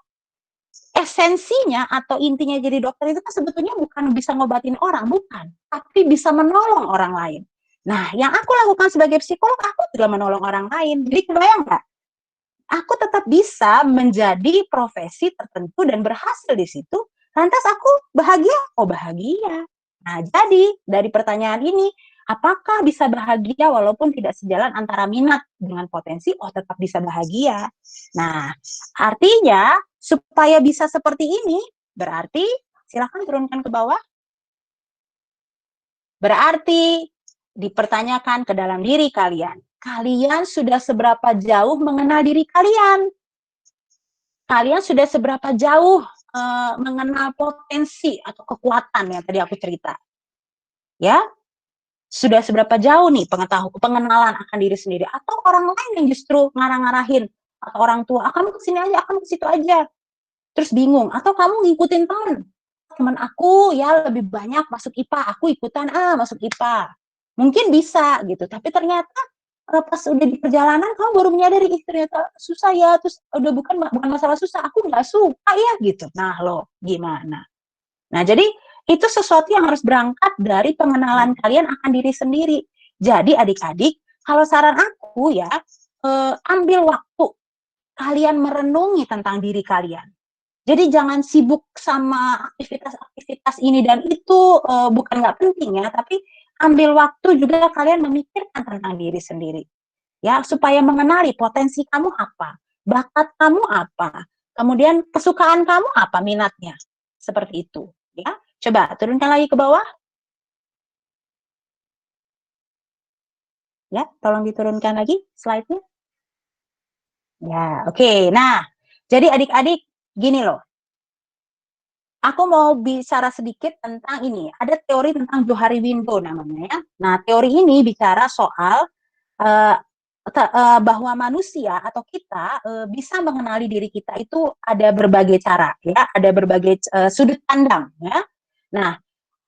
Esensinya atau intinya jadi dokter itu kan sebetulnya bukan bisa ngobatin orang, bukan, tapi bisa menolong orang lain. Nah, yang aku lakukan sebagai psikolog, aku juga menolong orang lain. Jadi kebayang nggak? Aku tetap bisa menjadi profesi tertentu dan berhasil di situ. Lantas aku bahagia? Oh bahagia. Nah, jadi dari pertanyaan ini, apakah bisa bahagia walaupun tidak sejalan antara minat dengan potensi? Oh, tetap bisa bahagia. Nah, artinya supaya bisa seperti ini, berarti silahkan turunkan ke bawah. Berarti dipertanyakan ke dalam diri kalian. Kalian sudah seberapa jauh mengenal diri kalian? Kalian sudah seberapa jauh mengenal potensi atau kekuatan yang tadi aku cerita? Ya, sudah seberapa jauh nih pengenalan akan diri sendiri? Atau orang lain yang justru ngarah-ngarahin? Atau orang tua, kamu kesini aja, kamu ke situ aja. Terus bingung. Atau kamu ngikutin teman aku ya lebih banyak masuk IPA, aku ikutan masuk IPA. Mungkin bisa gitu, tapi ternyata pas udah di perjalanan kamu baru menyadari ternyata susah ya, terus udah bukan masalah susah, aku nggak suka ya gitu. Nah lo gimana? Nah jadi itu sesuatu yang harus berangkat dari pengenalan kalian akan diri sendiri. Jadi adik-adik, kalau saran aku ya, ambil waktu kalian merenungi tentang diri kalian. Jadi jangan sibuk sama aktivitas-aktivitas ini dan itu, bukan nggak penting ya, tapi ambil waktu juga kalian memikirkan tentang diri sendiri. Ya, supaya mengenali potensi kamu apa, bakat kamu apa, kemudian kesukaan kamu apa, minatnya. Seperti itu, ya. Coba turunkan lagi ke bawah. Ya, tolong diturunkan lagi slide-nya. Ya, oke. Nah, jadi adik-adik gini loh. Aku mau bicara sedikit tentang ini. Ada teori tentang Johari Window namanya ya. Nah, teori ini bicara soal uh, bahwa manusia atau kita bisa mengenali diri kita itu ada berbagai cara ya, ada berbagai sudut pandang ya. Nah,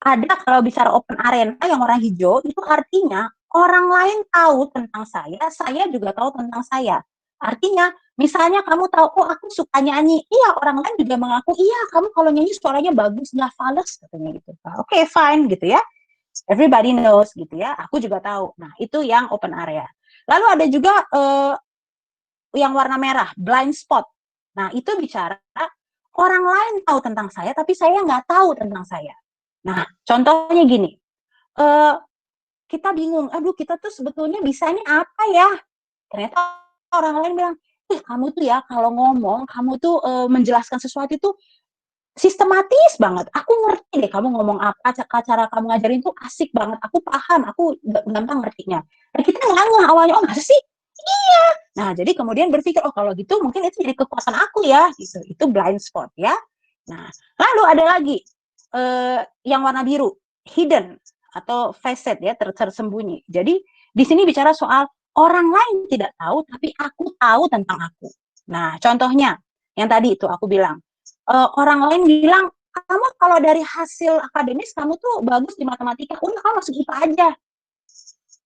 ada kalau bicara open arena yang warna hijau itu artinya orang lain tahu tentang saya juga tahu tentang saya. Artinya, misalnya kamu tahu, oh aku suka nyanyi, iya orang lain juga mengaku, iya kamu kalau nyanyi suaranya bagus, nggak fals katanya gitu. Oke, fine gitu ya. Everybody knows gitu ya. Aku juga tahu. Nah itu yang open area. Lalu ada juga yang warna merah, blind spot. Nah itu bicara orang lain tahu tentang saya, tapi saya nggak tahu tentang saya. Nah contohnya gini, kita bingung, aduh kita tuh sebetulnya bisanya apa ya? Ternyata orang lain bilang, kamu tuh ya kalau ngomong, kamu tuh menjelaskan sesuatu itu sistematis banget. Aku ngerti deh kamu ngomong apa, cara kamu ngajarin tuh asik banget. Aku paham, aku gampang ngertinya. Dan kita nggak awalnya, oh masa sih? Iya. Nah, jadi kemudian berpikir, oh kalau gitu mungkin itu jadi kekuatan aku ya. Gitu. Itu blind spot ya. Nah, lalu ada lagi yang warna biru, hidden atau facet ya, tersembunyi. Jadi di sini bicara soal orang lain tidak tahu, tapi aku tahu tentang aku. Nah, contohnya yang tadi itu aku bilang, orang lain bilang, kamu kalau dari hasil akademis kamu tuh bagus di matematika, udah kamu masuk IPA aja.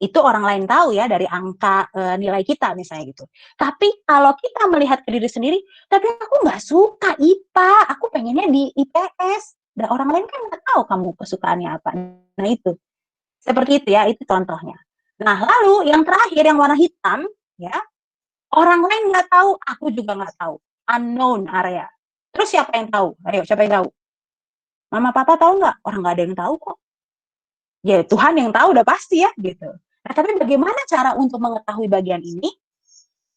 Itu orang lain tahu ya dari angka nilai kita misalnya gitu. Tapi kalau kita melihat ke diri sendiri, tapi aku nggak suka IPA, aku pengennya di IPS. Dan orang lain kan nggak tahu kamu kesukaannya apa. Nah itu, seperti itu ya, itu contohnya. Nah lalu yang terakhir yang warna hitam, ya orang lain nggak tahu, aku juga nggak tahu. Unknown area. Terus siapa yang tahu? Ayo, siapa yang tahu? Mama papa tahu nggak? Orang nggak ada yang tahu kok. Ya Tuhan yang tahu udah pasti ya gitu. Nah tapi bagaimana cara untuk mengetahui bagian ini?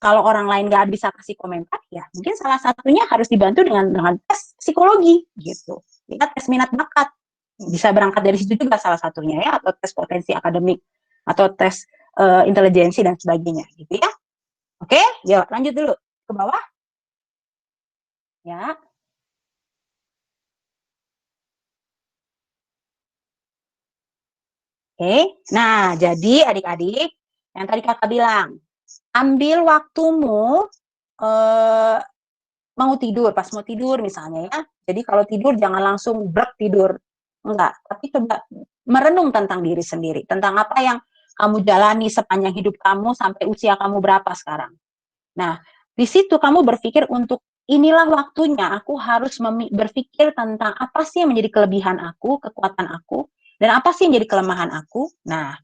Kalau orang lain nggak bisa kasih komentar, ya mungkin salah satunya harus dibantu dengan tes psikologi gitu. Ya, tes minat bakat. Bisa berangkat dari situ juga salah satunya ya, atau tes potensi akademik, atau tes intelijensi dan sebagainya gitu ya. Oke, yuk lanjut dulu ke bawah. Ya. Oke, nah jadi adik-adik yang tadi kakak bilang, ambil waktumu mau tidur, pas mau tidur misalnya ya. Jadi kalau tidur jangan langsung brek tidur, enggak. Tapi coba merenung tentang diri sendiri, tentang apa yang kamu jalani sepanjang hidup kamu sampai usia kamu berapa sekarang. Nah, di situ kamu berpikir untuk inilah waktunya aku harus berpikir tentang apa sih yang menjadi kelebihan aku, kekuatan aku, dan apa sih yang jadi kelemahan aku. Nah,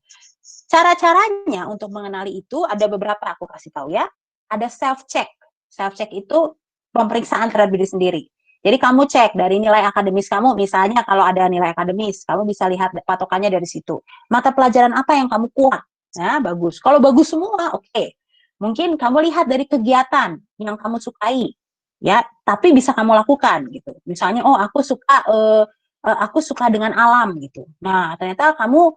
cara-caranya untuk mengenali itu ada beberapa aku kasih tahu ya. Ada self check. Self check itu pemeriksaan terhadap diri sendiri. Jadi kamu cek dari nilai akademis kamu, misalnya kalau ada nilai akademis, kamu bisa lihat patokannya dari situ. Mata pelajaran apa yang kamu kuat? Nah, bagus. Kalau bagus semua, oke. Mungkin kamu lihat dari kegiatan yang kamu sukai, ya. Tapi bisa kamu lakukan gitu. Misalnya, oh aku suka dengan alam gitu. Nah, ternyata kamu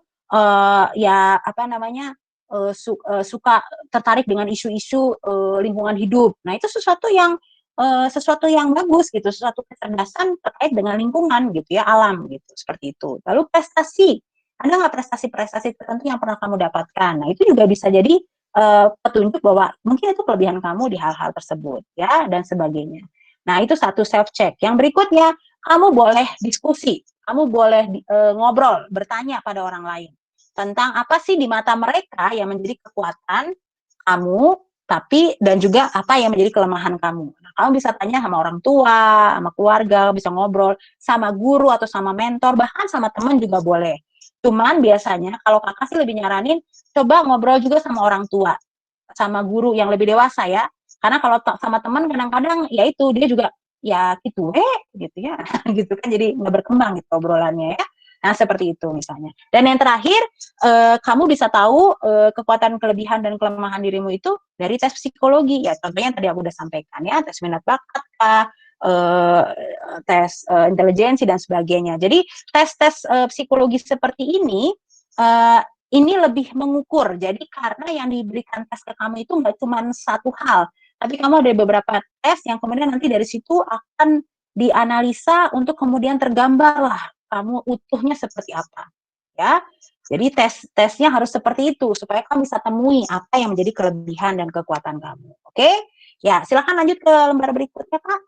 ya apa namanya suka tertarik dengan isu-isu lingkungan hidup. Nah, itu sesuatu yang bagus gitu, sesuatu kecerdasan terkait dengan lingkungan gitu ya, alam gitu, seperti itu. Lalu prestasi, ada nggak prestasi-prestasi tertentu yang pernah kamu dapatkan? Nah, itu juga bisa jadi petunjuk bahwa mungkin itu kelebihan kamu di hal-hal tersebut ya, dan sebagainya. Nah, itu satu self check. Yang berikutnya, kamu boleh diskusi, kamu boleh ngobrol, bertanya pada orang lain tentang apa sih di mata mereka yang menjadi kekuatan kamu, tapi dan juga apa yang menjadi kelemahan kamu. Nah, kamu bisa tanya sama orang tua, sama keluarga, bisa ngobrol sama guru atau sama mentor, bahkan sama teman juga boleh. Cuman biasanya kalau kakak sih lebih nyaranin coba ngobrol juga sama orang tua, sama guru yang lebih dewasa ya. Karena kalau sama teman kadang-kadang ya itu dia juga ya gitu ya, gitu kan jadi nggak berkembang gitu obrolannya ya. Nah, seperti itu misalnya. Dan yang terakhir, kamu bisa tahu kekuatan, kelebihan, dan kelemahan dirimu itu dari tes psikologi. Ya, contohnya yang tadi aku udah sampaikan ya, tes minat bakat kah, tes intelijensi dan sebagainya. Jadi tes-tes psikologi seperti ini lebih mengukur. Jadi karena yang diberikan tes ke kamu itu nggak cuma satu hal, tapi kamu ada beberapa tes yang kemudian nanti dari situ akan dianalisa untuk kemudian tergambar lah kamu utuhnya seperti apa, ya. Jadi tesnya harus seperti itu supaya kamu bisa temui apa yang menjadi kelebihan dan kekuatan kamu. Oke? Ya, silakan lanjut ke lembar berikutnya, Pak.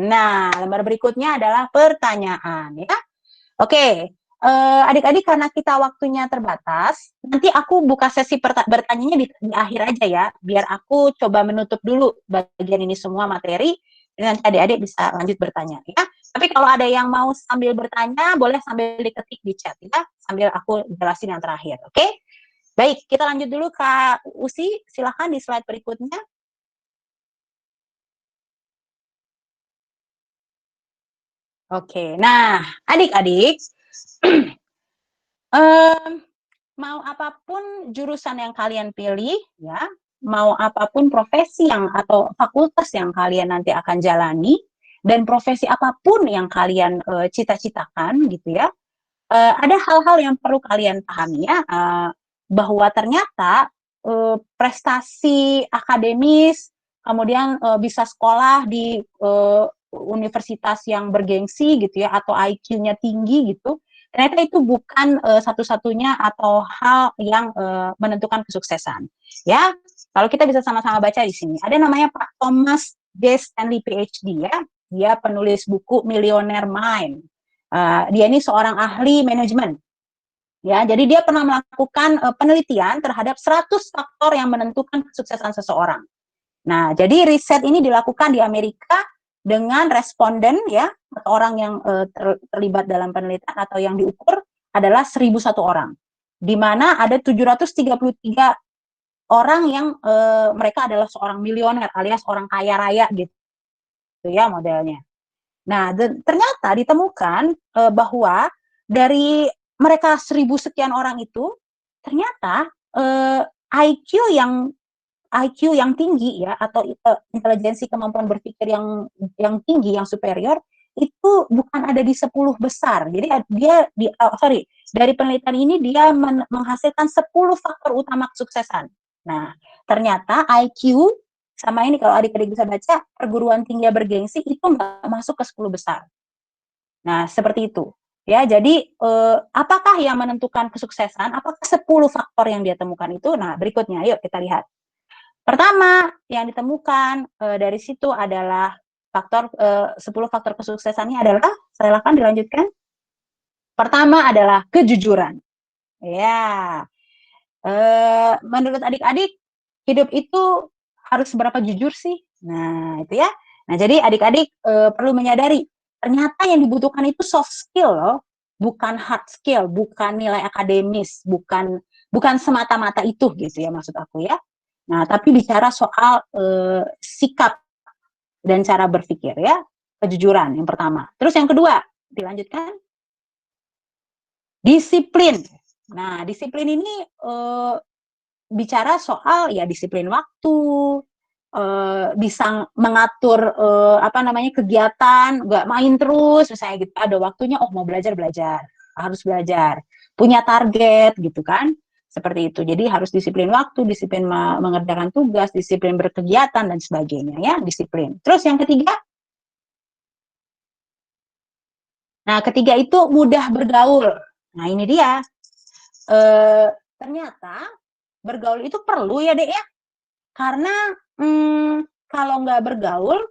Nah, lembar berikutnya adalah pertanyaan, ya. Oke, adik-adik karena kita waktunya terbatas, nanti aku buka sesi bertanyanya di akhir aja ya, biar aku coba menutup dulu bagian ini semua materi, dan nanti adik-adik bisa lanjut bertanya ya. Tapi kalau ada yang mau sambil bertanya, boleh sambil diketik di chat ya, sambil aku jelasin yang terakhir, oke? Baik, kita lanjut dulu Kak Usi, silakan di slide berikutnya. Oke, nah adik-adik, mau apapun jurusan yang kalian pilih, ya, mau apapun profesi yang atau fakultas yang kalian nanti akan jalani, dan profesi apapun yang kalian cita-citakan, gitu ya, ada hal-hal yang perlu kalian pahami ya, bahwa ternyata prestasi akademis, kemudian bisa sekolah di universitas yang bergengsi gitu ya, atau IQ-nya tinggi gitu, ternyata itu bukan satu-satunya atau hal yang menentukan kesuksesan. Ya, kalau kita bisa sama-sama baca di sini, ada namanya Pak Thomas J. Stanley PhD ya, dia penulis buku Millionaire Mind. Dia ini seorang ahli manajemen. Ya, jadi dia pernah melakukan penelitian terhadap 100 faktor yang menentukan kesuksesan seseorang. Nah, jadi riset ini dilakukan di Amerika dengan responden ya, atau orang yang terlibat dalam penelitian atau yang diukur adalah 1.001 orang. Di mana ada 733 orang yang mereka adalah seorang milioner alias orang kaya raya gitu ya modelnya. Nah, ternyata ditemukan bahwa dari mereka 1.000 sekian orang itu, ternyata IQ yang tinggi ya, atau intelijensi kemampuan berpikir yang tinggi, yang superior, itu bukan ada di 10 besar. Jadi dari penelitian ini dia menghasilkan 10 faktor utama kesuksesan. Nah, ternyata IQ sama ini kalau adik-adik bisa baca, perguruan tinggi bergengsi itu nggak masuk ke 10 besar. Nah, seperti itu. Ya, jadi apakah yang menentukan kesuksesan? Apakah 10 faktor yang dia temukan itu? Nah, berikutnya, yuk kita lihat. Pertama, yang ditemukan dari situ adalah 10 faktor kesuksesannya adalah, silakan dilanjutkan. Pertama adalah kejujuran. Ya, menurut adik-adik, hidup itu harus seberapa jujur sih? Nah, itu ya. Nah, jadi adik-adik perlu menyadari, ternyata yang dibutuhkan itu soft skill loh, bukan hard skill, bukan nilai akademis, bukan semata-mata itu gitu ya maksud aku ya. Nah, tapi bicara soal sikap dan cara berpikir ya. kejujuran yang pertama. Terus yang kedua, dilanjutkan. Disiplin. Nah, disiplin ini bicara soal ya disiplin waktu, bisa mengatur apa namanya kegiatan, nggak main terus, misalnya gitu. Ada waktunya, oh mau belajar harus belajar, punya target gitu kan, seperti itu. Jadi harus disiplin waktu, disiplin mengerjakan tugas, disiplin berkegiatan dan sebagainya ya, disiplin. Terus yang ketiga, nah ketiga itu mudah bergaul. Nah ini dia, ternyata bergaul itu perlu ya Dek ya, karena kalau nggak bergaul,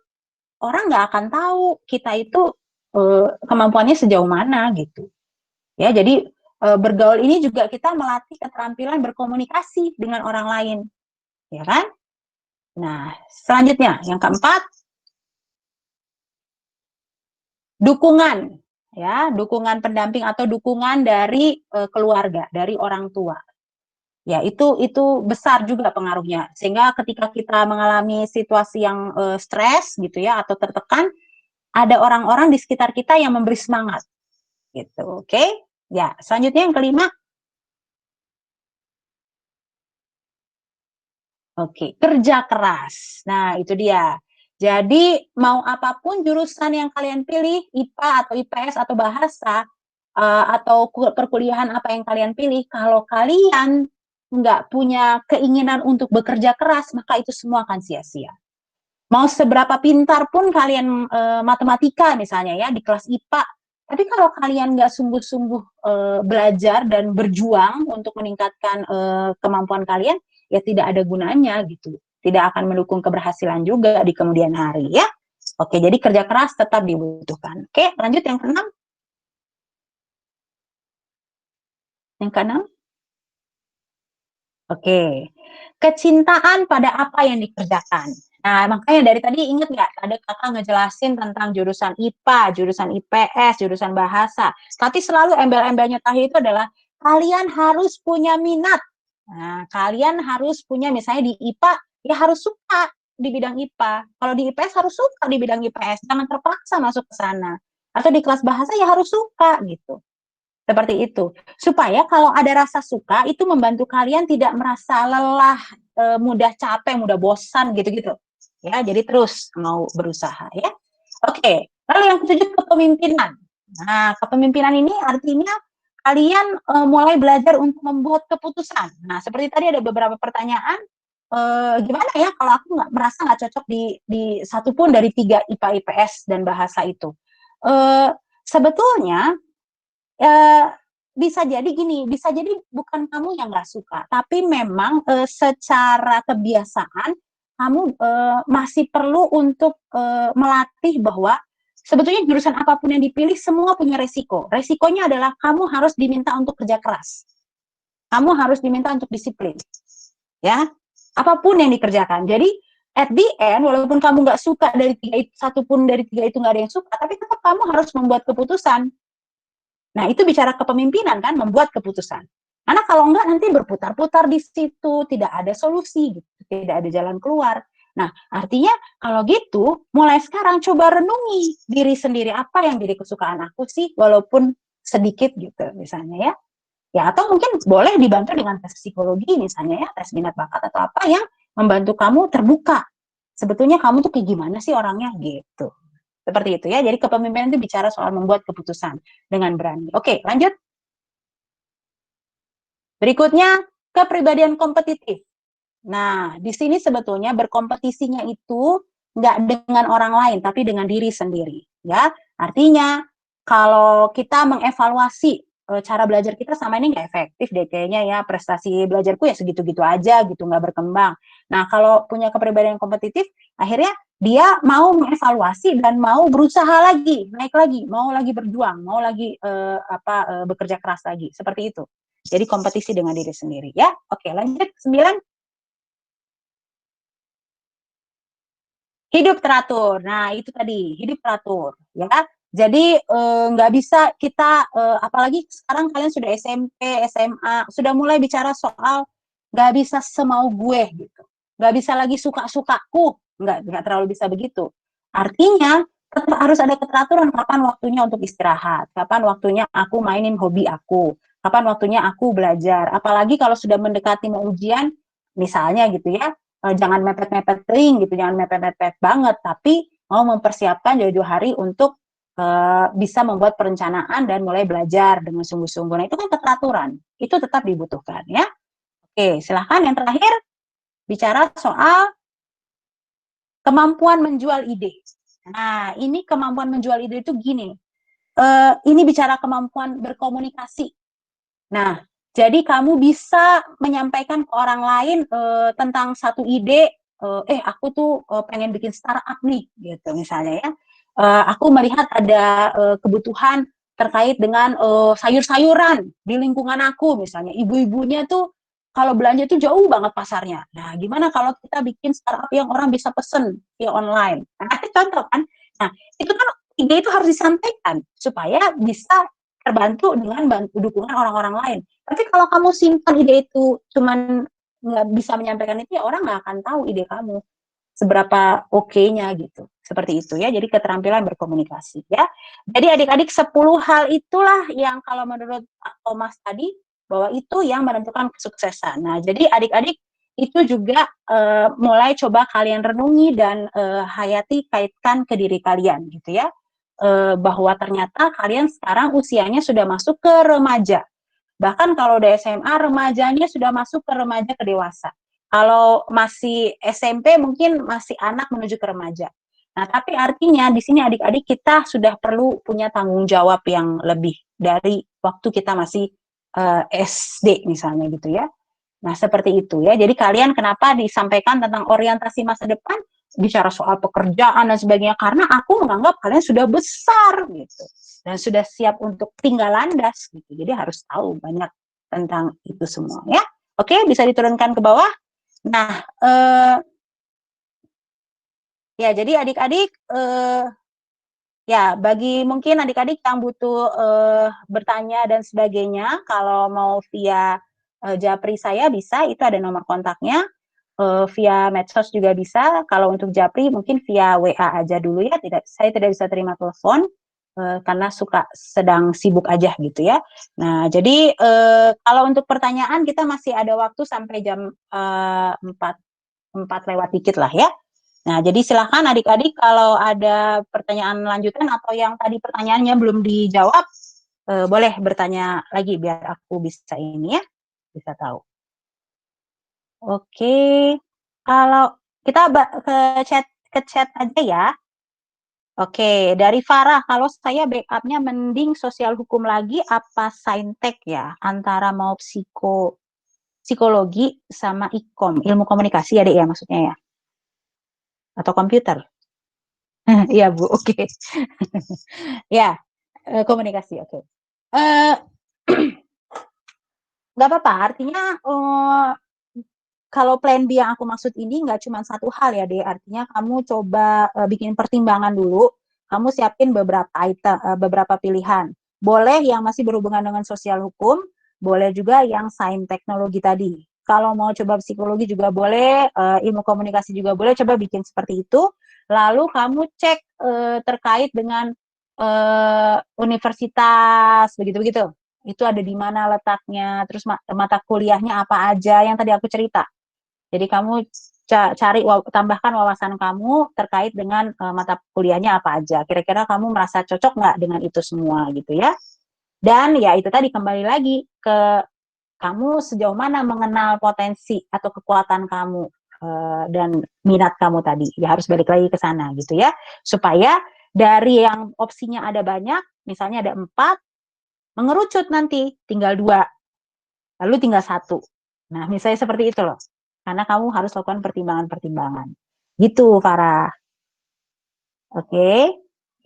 orang nggak akan tahu kita itu kemampuannya sejauh mana gitu. Ya, jadi bergaul ini juga kita melatih keterampilan berkomunikasi dengan orang lain, ya kan? Nah, selanjutnya yang keempat, dukungan, ya, dukungan pendamping atau dukungan dari keluarga, dari orang tua. Ya, itu besar juga pengaruhnya. Sehingga ketika kita mengalami situasi yang stres gitu ya atau tertekan, ada orang-orang di sekitar kita yang memberi semangat. Gitu, oke? Ya, selanjutnya yang kelima. Oke, kerja keras. Nah, itu dia. Jadi, mau apapun jurusan yang kalian pilih, IPA atau IPS atau bahasa, atau perkuliahan apa yang kalian pilih, kalau kalian nggak punya keinginan untuk bekerja keras, maka itu semua akan sia-sia. Mau seberapa pintar pun kalian matematika misalnya ya, di kelas IPA, tapi kalau kalian nggak sungguh-sungguh belajar dan berjuang untuk meningkatkan kemampuan kalian, ya tidak ada gunanya gitu. Tidak akan mendukung keberhasilan juga di kemudian hari ya. Oke, jadi kerja keras tetap dibutuhkan. Oke, lanjut yang keenam. Yang keenam. Oke, kecintaan pada apa yang dikerjakan. Nah, makanya dari tadi ingat nggak, ada kakak ngejelasin tentang jurusan IPA, jurusan IPS, jurusan bahasa. Tapi selalu embel-embelnya Tahi itu adalah kalian harus punya minat. Nah, kalian harus punya, misalnya di IPA, ya harus suka di bidang IPA. Kalau di IPS harus suka di bidang IPS. Jangan terpaksa masuk ke sana. Atau di kelas bahasa ya harus suka gitu. Seperti itu. Supaya kalau ada rasa suka, itu membantu kalian tidak merasa lelah, mudah capek, mudah bosan gitu-gitu. Ya, jadi terus mau berusaha ya. Oke, lalu yang ketujuh, kepemimpinan. Nah, kepemimpinan ini artinya kalian mulai belajar untuk membuat keputusan. Nah, seperti tadi ada beberapa pertanyaan, gimana ya kalau aku merasa nggak cocok di satu pun dari 3 IPA, IPS, dan bahasa itu. Sebetulnya bisa jadi gini, bisa jadi bukan kamu yang nggak suka, tapi memang secara kebiasaan kamu masih perlu untuk melatih bahwa sebetulnya jurusan apapun yang dipilih semua punya resiko. Resikonya adalah kamu harus diminta untuk kerja keras, kamu harus diminta untuk disiplin, ya, apapun yang dikerjakan. Jadi at the end, walaupun kamu nggak suka dari satu pun dari 3 itu nggak ada yang suka, tapi tetap kamu harus membuat keputusan. Nah, itu bicara kepemimpinan kan, membuat keputusan. Karena kalau enggak nanti berputar-putar di situ, tidak ada solusi, gitu. Tidak ada jalan keluar. Nah, artinya kalau gitu, mulai sekarang coba renungi diri sendiri, apa yang jadi kesukaan aku sih, walaupun sedikit gitu misalnya ya. Ya, atau mungkin boleh dibantu dengan tes psikologi misalnya ya, tes minat bakat atau apa yang membantu kamu terbuka. Sebetulnya kamu tuh kayak gimana sih orangnya gitu. Seperti itu ya. Jadi kepemimpinan itu bicara soal membuat keputusan dengan berani. Oke, lanjut. Berikutnya, kepribadian kompetitif. Nah, di sini sebetulnya berkompetisinya itu nggak dengan orang lain, tapi dengan diri sendiri. Ya, artinya kalau kita mengevaluasi cara belajar kita sama ini nggak efektif deh kayaknya ya, prestasi belajarku ya segitu-gitu aja gitu, nggak berkembang. Nah, kalau punya kepribadian kompetitif, akhirnya dia mau mengevaluasi dan mau berusaha lagi, naik lagi, mau lagi berjuang, mau lagi bekerja keras lagi, seperti itu. Jadi kompetisi dengan diri sendiri ya. Oke, lanjut 9. Hidup teratur. Nah, itu tadi, hidup teratur ya. Jadi nggak bisa kita apalagi sekarang kalian sudah SMP, SMA, sudah mulai bicara soal nggak bisa semau gue gitu. Nggak bisa lagi suka-sukaku, nggak terlalu bisa begitu. Artinya tetap harus ada keteraturan kapan waktunya untuk istirahat, kapan waktunya aku mainin hobi aku, kapan waktunya aku belajar. Apalagi kalau sudah mendekati mau ujian, misalnya gitu ya, jangan mepet-mepet kering gitu, jangan mepet-mepet banget, tapi mau mempersiapkan jauh-jauh hari untuk bisa membuat perencanaan dan mulai belajar dengan sungguh-sungguh. Nah, itu kan keteraturan, itu tetap dibutuhkan ya. Oke, silahkan yang terakhir bicara soal kemampuan menjual ide. Nah, ini kemampuan menjual ide itu gini. Ini bicara kemampuan berkomunikasi. Nah, jadi kamu bisa menyampaikan ke orang lain tentang satu ide. Aku tuh pengen bikin startup nih, gitu misalnya ya. Aku melihat ada kebutuhan terkait dengan sayur-sayuran di lingkungan aku, misalnya ibu-ibunya tuh kalau belanja tuh jauh banget pasarnya. Nah, gimana kalau kita bikin startup yang orang bisa pesen via online? Nah, contoh kan. Nah, itu kan ide itu harus disampaikan supaya bisa terbantu dengan dukungan orang-orang lain. Tapi kalau kamu simpan ide itu cuman nggak bisa menyampaikan itu, ya orang nggak akan tahu ide kamu seberapa oke-nya gitu. Seperti itu ya. Jadi keterampilan berkomunikasi ya. Jadi adik-adik 10 hal itulah yang kalau menurut Thomas tadi bahwa itu yang menentukan kesuksesan. Nah, jadi adik-adik itu juga mulai coba kalian renungi dan hayati, kaitkan ke diri kalian gitu ya. Bahwa ternyata kalian sekarang usianya sudah masuk ke remaja. Bahkan kalau udah SMA, remajanya sudah masuk ke remaja ke dewasa. Kalau masih SMP mungkin masih anak menuju ke remaja. Nah, tapi artinya di sini adik-adik kita sudah perlu punya tanggung jawab yang lebih dari waktu kita masih SD misalnya gitu ya. Nah, seperti itu ya. Jadi kalian kenapa disampaikan tentang orientasi masa depan, bicara soal pekerjaan dan sebagainya, karena aku menganggap kalian sudah besar gitu dan sudah siap untuk tinggal landas gitu. Jadi harus tahu banyak tentang itu semua ya. Oke, bisa diturunkan ke bawah. Nah, ya jadi adik-adik ya bagi mungkin adik-adik yang butuh bertanya dan sebagainya, kalau mau via Japri saya bisa, itu ada nomor kontaknya. Via medsos juga bisa. Kalau untuk Japri mungkin via WA aja dulu ya. Saya tidak bisa terima telepon karena sedang sibuk aja gitu ya. Nah, jadi kalau untuk pertanyaan kita masih ada waktu sampai jam 4 lewat dikit lah ya. Nah, jadi silahkan adik-adik kalau ada pertanyaan lanjutan atau yang tadi pertanyaannya belum dijawab, boleh bertanya lagi biar aku bisa ini ya, bisa tahu. Oke, kalau kita ke chat aja ya. Oke, dari Farah, kalau saya backupnya mending sosial hukum lagi apa saintek ya, antara mau psikologi sama ikom, ilmu komunikasi ya dek ya maksudnya ya, atau komputer. Iya Bu, oke. Ya, komunikasi, oke. Eh, nggak apa-apa, artinya kalau plan B yang aku maksud ini nggak cuma satu hal ya, deh. Artinya kamu coba bikin pertimbangan dulu. Kamu siapin beberapa item, beberapa pilihan. Boleh yang masih berhubungan dengan sosial hukum, boleh juga yang sains teknologi tadi. Kalau mau coba psikologi juga boleh, ilmu komunikasi juga boleh. Coba bikin seperti itu. Lalu kamu cek terkait dengan universitas, begitu-begitu. Itu ada di mana letaknya, terus mata kuliahnya apa aja yang tadi aku cerita. Jadi kamu tambahkan wawasan kamu terkait dengan mata kuliahnya apa aja. Kira-kira kamu merasa cocok nggak dengan itu semua gitu ya. Dan ya itu tadi kembali lagi ke kamu sejauh mana mengenal potensi atau kekuatan kamu dan minat kamu tadi. Ya harus balik lagi ke sana gitu ya. Supaya dari yang opsinya ada banyak, misalnya ada 4, mengerucut nanti tinggal 2, lalu tinggal 1. Nah, misalnya seperti itu loh. Karena kamu harus lakukan pertimbangan-pertimbangan. Gitu, Farah. Oke.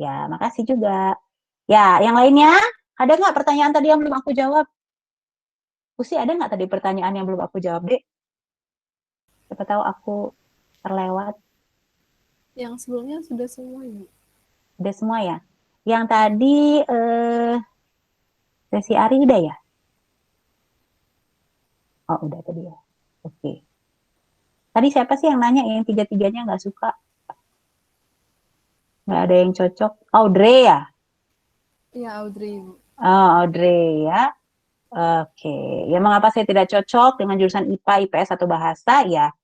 Ya, makasih juga. Ya, yang lainnya, ada nggak pertanyaan tadi yang belum aku jawab? Usi, ada nggak tadi pertanyaan yang belum aku jawab, Dek? Siapa tahu aku terlewat. Yang sebelumnya sudah semua, Ibu. Udah semua ya? Yang tadi, Desi Ari udah ya? Oh, udah tadi ya. Oke. Tadi siapa sih yang nanya yang 3-3-nya nggak suka? Nggak ada yang cocok. Audrey ya? Iya, Audrey, Bu. Oh, Audrey ya. Oke. Ya mengapa saya tidak cocok dengan jurusan IPA, IPS atau bahasa? Ya,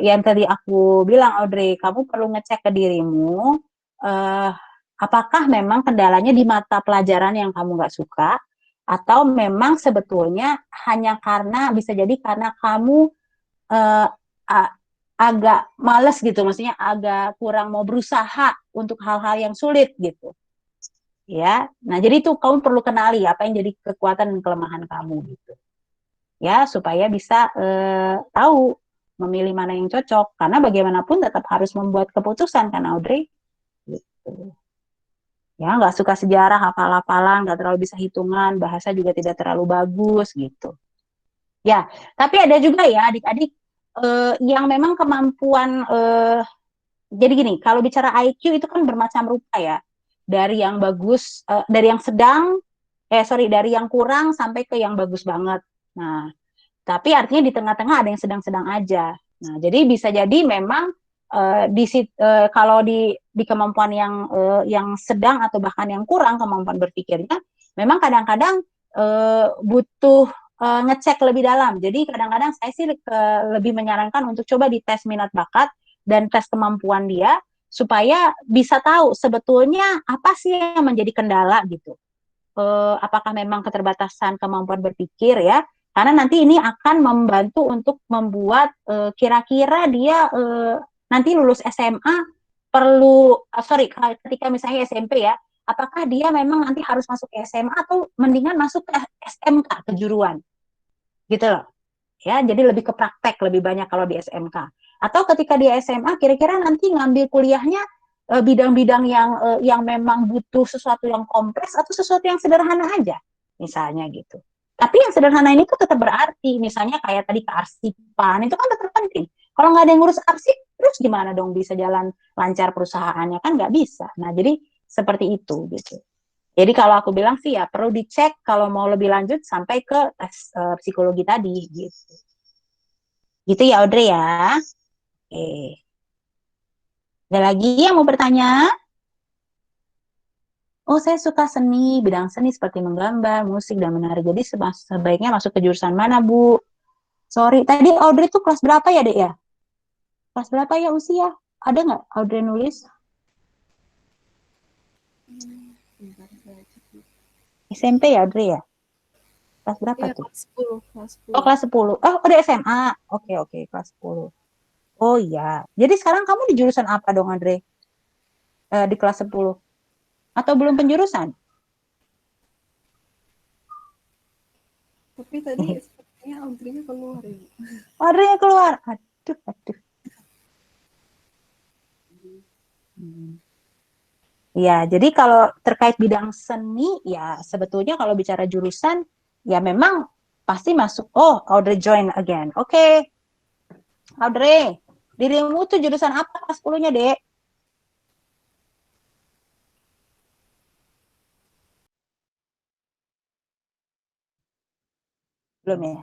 yang tadi aku bilang, Audrey, kamu perlu ngecek ke dirimu, eh, apakah memang kendalanya di mata pelajaran yang kamu nggak suka, atau memang sebetulnya hanya karena, bisa jadi karena kamu eh, a- agak males gitu, maksudnya agak kurang mau berusaha untuk hal-hal yang sulit gitu. Ya, nah jadi itu kamu perlu kenali apa yang jadi kekuatan dan kelemahan kamu gitu. Ya, supaya bisa tahu memilih mana yang cocok. Karena bagaimanapun tetap harus membuat keputusan kan Audrey. Gitu. Ya, nggak suka sejarah, hafal-hafalan, nggak terlalu bisa hitungan, bahasa juga tidak terlalu bagus gitu. Ya, tapi ada juga ya adik-adik yang memang kemampuan jadi gini, kalau bicara IQ itu kan bermacam rupa ya. Dari yang bagus, dari yang sedang, sorry, dari yang kurang sampai ke yang bagus banget. Nah, tapi artinya di tengah-tengah ada yang sedang-sedang aja. Nah, jadi bisa jadi memang kalau di kemampuan yang sedang atau bahkan yang kurang kemampuan berpikirnya, memang kadang-kadang butuh ngecek lebih dalam. Jadi kadang-kadang saya sih lebih menyarankan untuk coba dites minat bakat dan tes kemampuan dia supaya bisa tahu sebetulnya apa sih yang menjadi kendala gitu. Apakah memang keterbatasan kemampuan berpikir ya? Karena nanti ini akan membantu untuk membuat kira-kira dia nanti lulus SMA perlu, sorry, ketika misalnya SMP ya, apakah dia memang nanti harus masuk ke SMA atau mendingan masuk ke SMK kejuruan, gitu loh. Ya, jadi lebih ke praktek lebih banyak kalau di SMK. Atau ketika di SMA kira-kira nanti ngambil kuliahnya bidang-bidang yang memang butuh sesuatu yang kompleks atau sesuatu yang sederhana aja, misalnya gitu. Tapi yang sederhana ini tuh tetap berarti, misalnya kayak tadi kearsipan, itu kan tetap penting. Kalau nggak ada yang ngurus arsip, terus gimana dong bisa jalan lancar perusahaannya? Kan nggak bisa. Nah, jadi seperti itu gitu. Jadi kalau aku bilang sih ya perlu dicek kalau mau lebih lanjut sampai ke tes psikologi tadi gitu. Gitu ya Audrey ya. Oke. Ada lagi yang mau bertanya? Oh, saya suka seni, bidang seni seperti menggambar, musik, dan menari. Jadi sebaiknya masuk ke jurusan mana, Bu? Sorry, tadi Audrey tuh kelas berapa ya, Dek ya? Kelas berapa ya usia? Ada nggak Audrey nulis? SMP ya, Audrey ya? Kelas berapa Iya, tuh? kelas 10, kelas Oh, 10. kelas 10. Oh, udah SMA. Oke, oke, kelas 10. Oh iya. Jadi sekarang kamu di jurusan apa dong, Andre? Di kelas 10? Atau belum penjurusan? Tapi tadi sepertinya Audrey-nya keluar, Ibu. Oh, Andre keluar. Aduh, aduh. Ya, jadi kalau terkait bidang seni, ya sebetulnya kalau bicara jurusan, ya memang pasti masuk. Oh, Audrey join again. Oke, Audrey, dirimu tuh jurusan apa kelas 10-nya, Dek? Belum ya?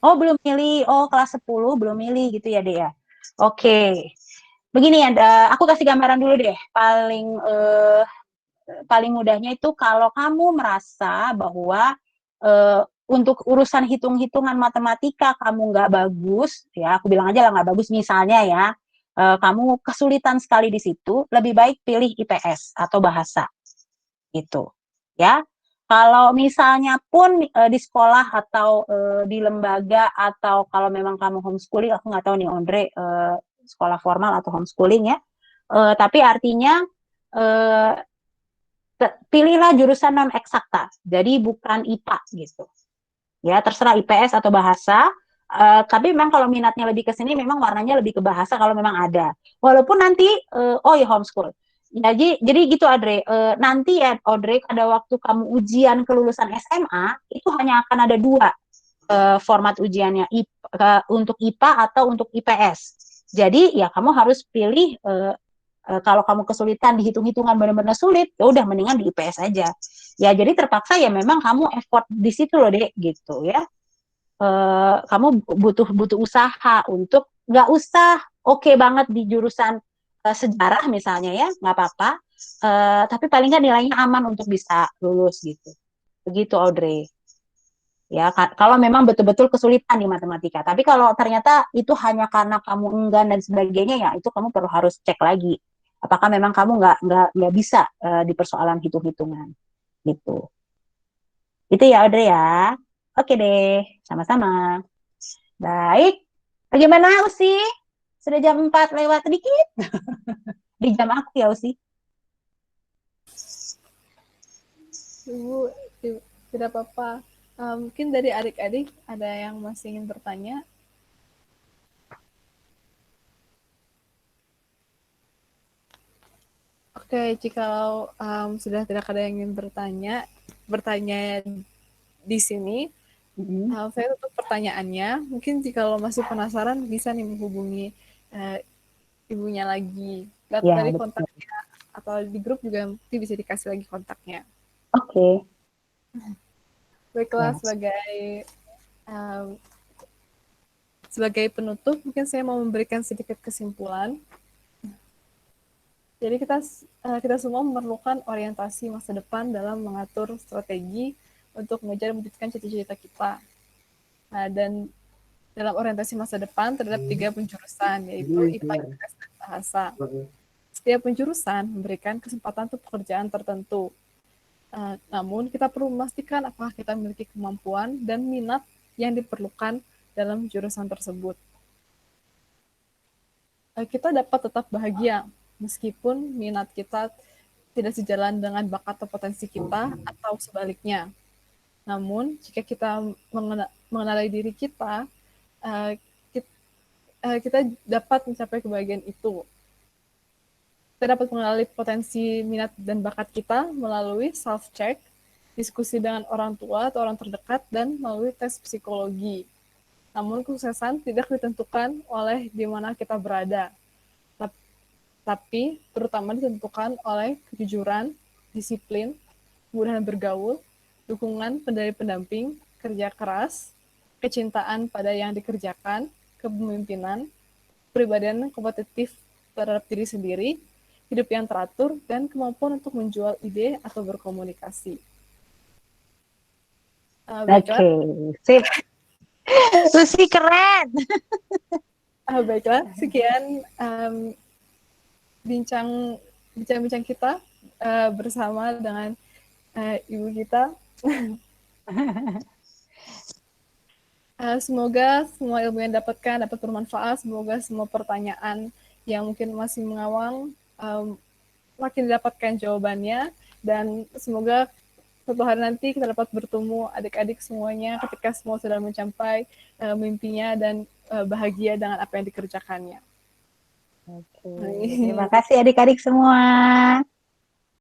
Oh, belum milih. Oh, kelas 10 belum milih gitu ya, Dek ya? Oke. Begini ya, aku kasih gambaran dulu deh. Paling mudahnya itu kalau kamu merasa bahwa untuk urusan hitung-hitungan matematika kamu nggak bagus, ya aku bilang aja lah nggak bagus, misalnya ya, kamu kesulitan sekali di situ, lebih baik pilih IPS atau bahasa gitu, ya. Kalau misalnya pun di sekolah atau di lembaga atau kalau memang kamu homeschooling, aku nggak tahu nih Andre sekolah formal atau homeschooling ya, tapi artinya pilihlah jurusan non eksakta, jadi bukan IPA gitu. Ya, terserah IPS atau bahasa. Tapi memang kalau minatnya lebih ke sini, memang warnanya lebih ke bahasa kalau memang ada. Walaupun nanti, oh ya homeschool. Jadi gitu Audrey. Nanti ya Audrey, pada waktu kamu ujian kelulusan SMA, itu hanya akan ada dua format ujiannya, untuk IPA atau untuk IPS. Jadi ya kamu harus pilih kalau kamu kesulitan di hitung-hitungan benar-benar sulit, ya udah mendingan di IPS aja. Ya jadi terpaksa ya memang kamu effort di situ loh Dek gitu ya. Kamu butuh usaha untuk nggak usah oke banget di jurusan sejarah misalnya ya, nggak apa-apa. Tapi paling nggak nilainya aman untuk bisa lulus gitu. Begitu Audrey. Ya, kalau memang betul-betul kesulitan di matematika. Tapi kalau ternyata itu hanya karena kamu enggan dan sebagainya, ya itu kamu perlu harus cek lagi. Apakah memang kamu nggak bisa di persoalan hitung-hitungan gitu. Itu ya Audrey ya. Oke deh, sama-sama. Baik. Bagaimana Usi? Sudah jam 4 lewat sedikit. Di jam aku ya Usi. Ibu, tidak apa-apa. Mungkin dari adik-adik ada yang masih ingin bertanya. Oke, jika sudah tidak ada yang ingin bertanya di sini, saya tutup pertanyaannya. Mungkin jika masih penasaran, bisa nih menghubungi ibunya lagi. Lihat dari kontaknya, atau di grup juga nanti bisa dikasih lagi kontaknya. Oke. Baiklah, sebagai penutup, mungkin saya mau memberikan sedikit kesimpulan. Jadi kita semua memerlukan orientasi masa depan dalam mengatur strategi untuk mengejar mewujudkan cita-cita kita. Nah, dan dalam orientasi masa depan terhadap 3 penjurusan, yaitu IPA, IPS, dan Bahasa. Setiap penjurusan memberikan kesempatan untuk pekerjaan tertentu. Namun, kita perlu memastikan apakah kita memiliki kemampuan dan minat yang diperlukan dalam jurusan tersebut. Kita dapat tetap bahagia meskipun minat kita tidak sejalan dengan bakat atau potensi kita atau sebaliknya. Namun, jika kita mengenali diri kita, kita dapat mencapai kebahagiaan itu. Kita dapat mengenali potensi minat dan bakat kita melalui self-check, diskusi dengan orang tua atau orang terdekat, dan melalui tes psikologi. Namun, kesuksesan tidak ditentukan oleh di mana kita berada, tapi terutama ditentukan oleh kejujuran, disiplin, kemudahan bergaul, dukungan dari pendamping, kerja keras, kecintaan pada yang dikerjakan, kepemimpinan, kepribadian kompetitif terhadap diri sendiri, hidup yang teratur, dan kemampuan untuk menjual ide atau berkomunikasi. Oke, sip. Susi keren. Baiklah, sekian bincang-bincang kita bersama dengan ibu kita. Semoga semua ilmu yang dapat bermanfaat. Semoga semua pertanyaan yang mungkin masih mengawang makin didapatkan jawabannya, dan semoga suatu hari nanti kita dapat bertemu adik-adik semuanya ketika semua sudah mencapai mimpinya dan bahagia dengan apa yang dikerjakannya. Oke. Terima kasih adik-adik semua.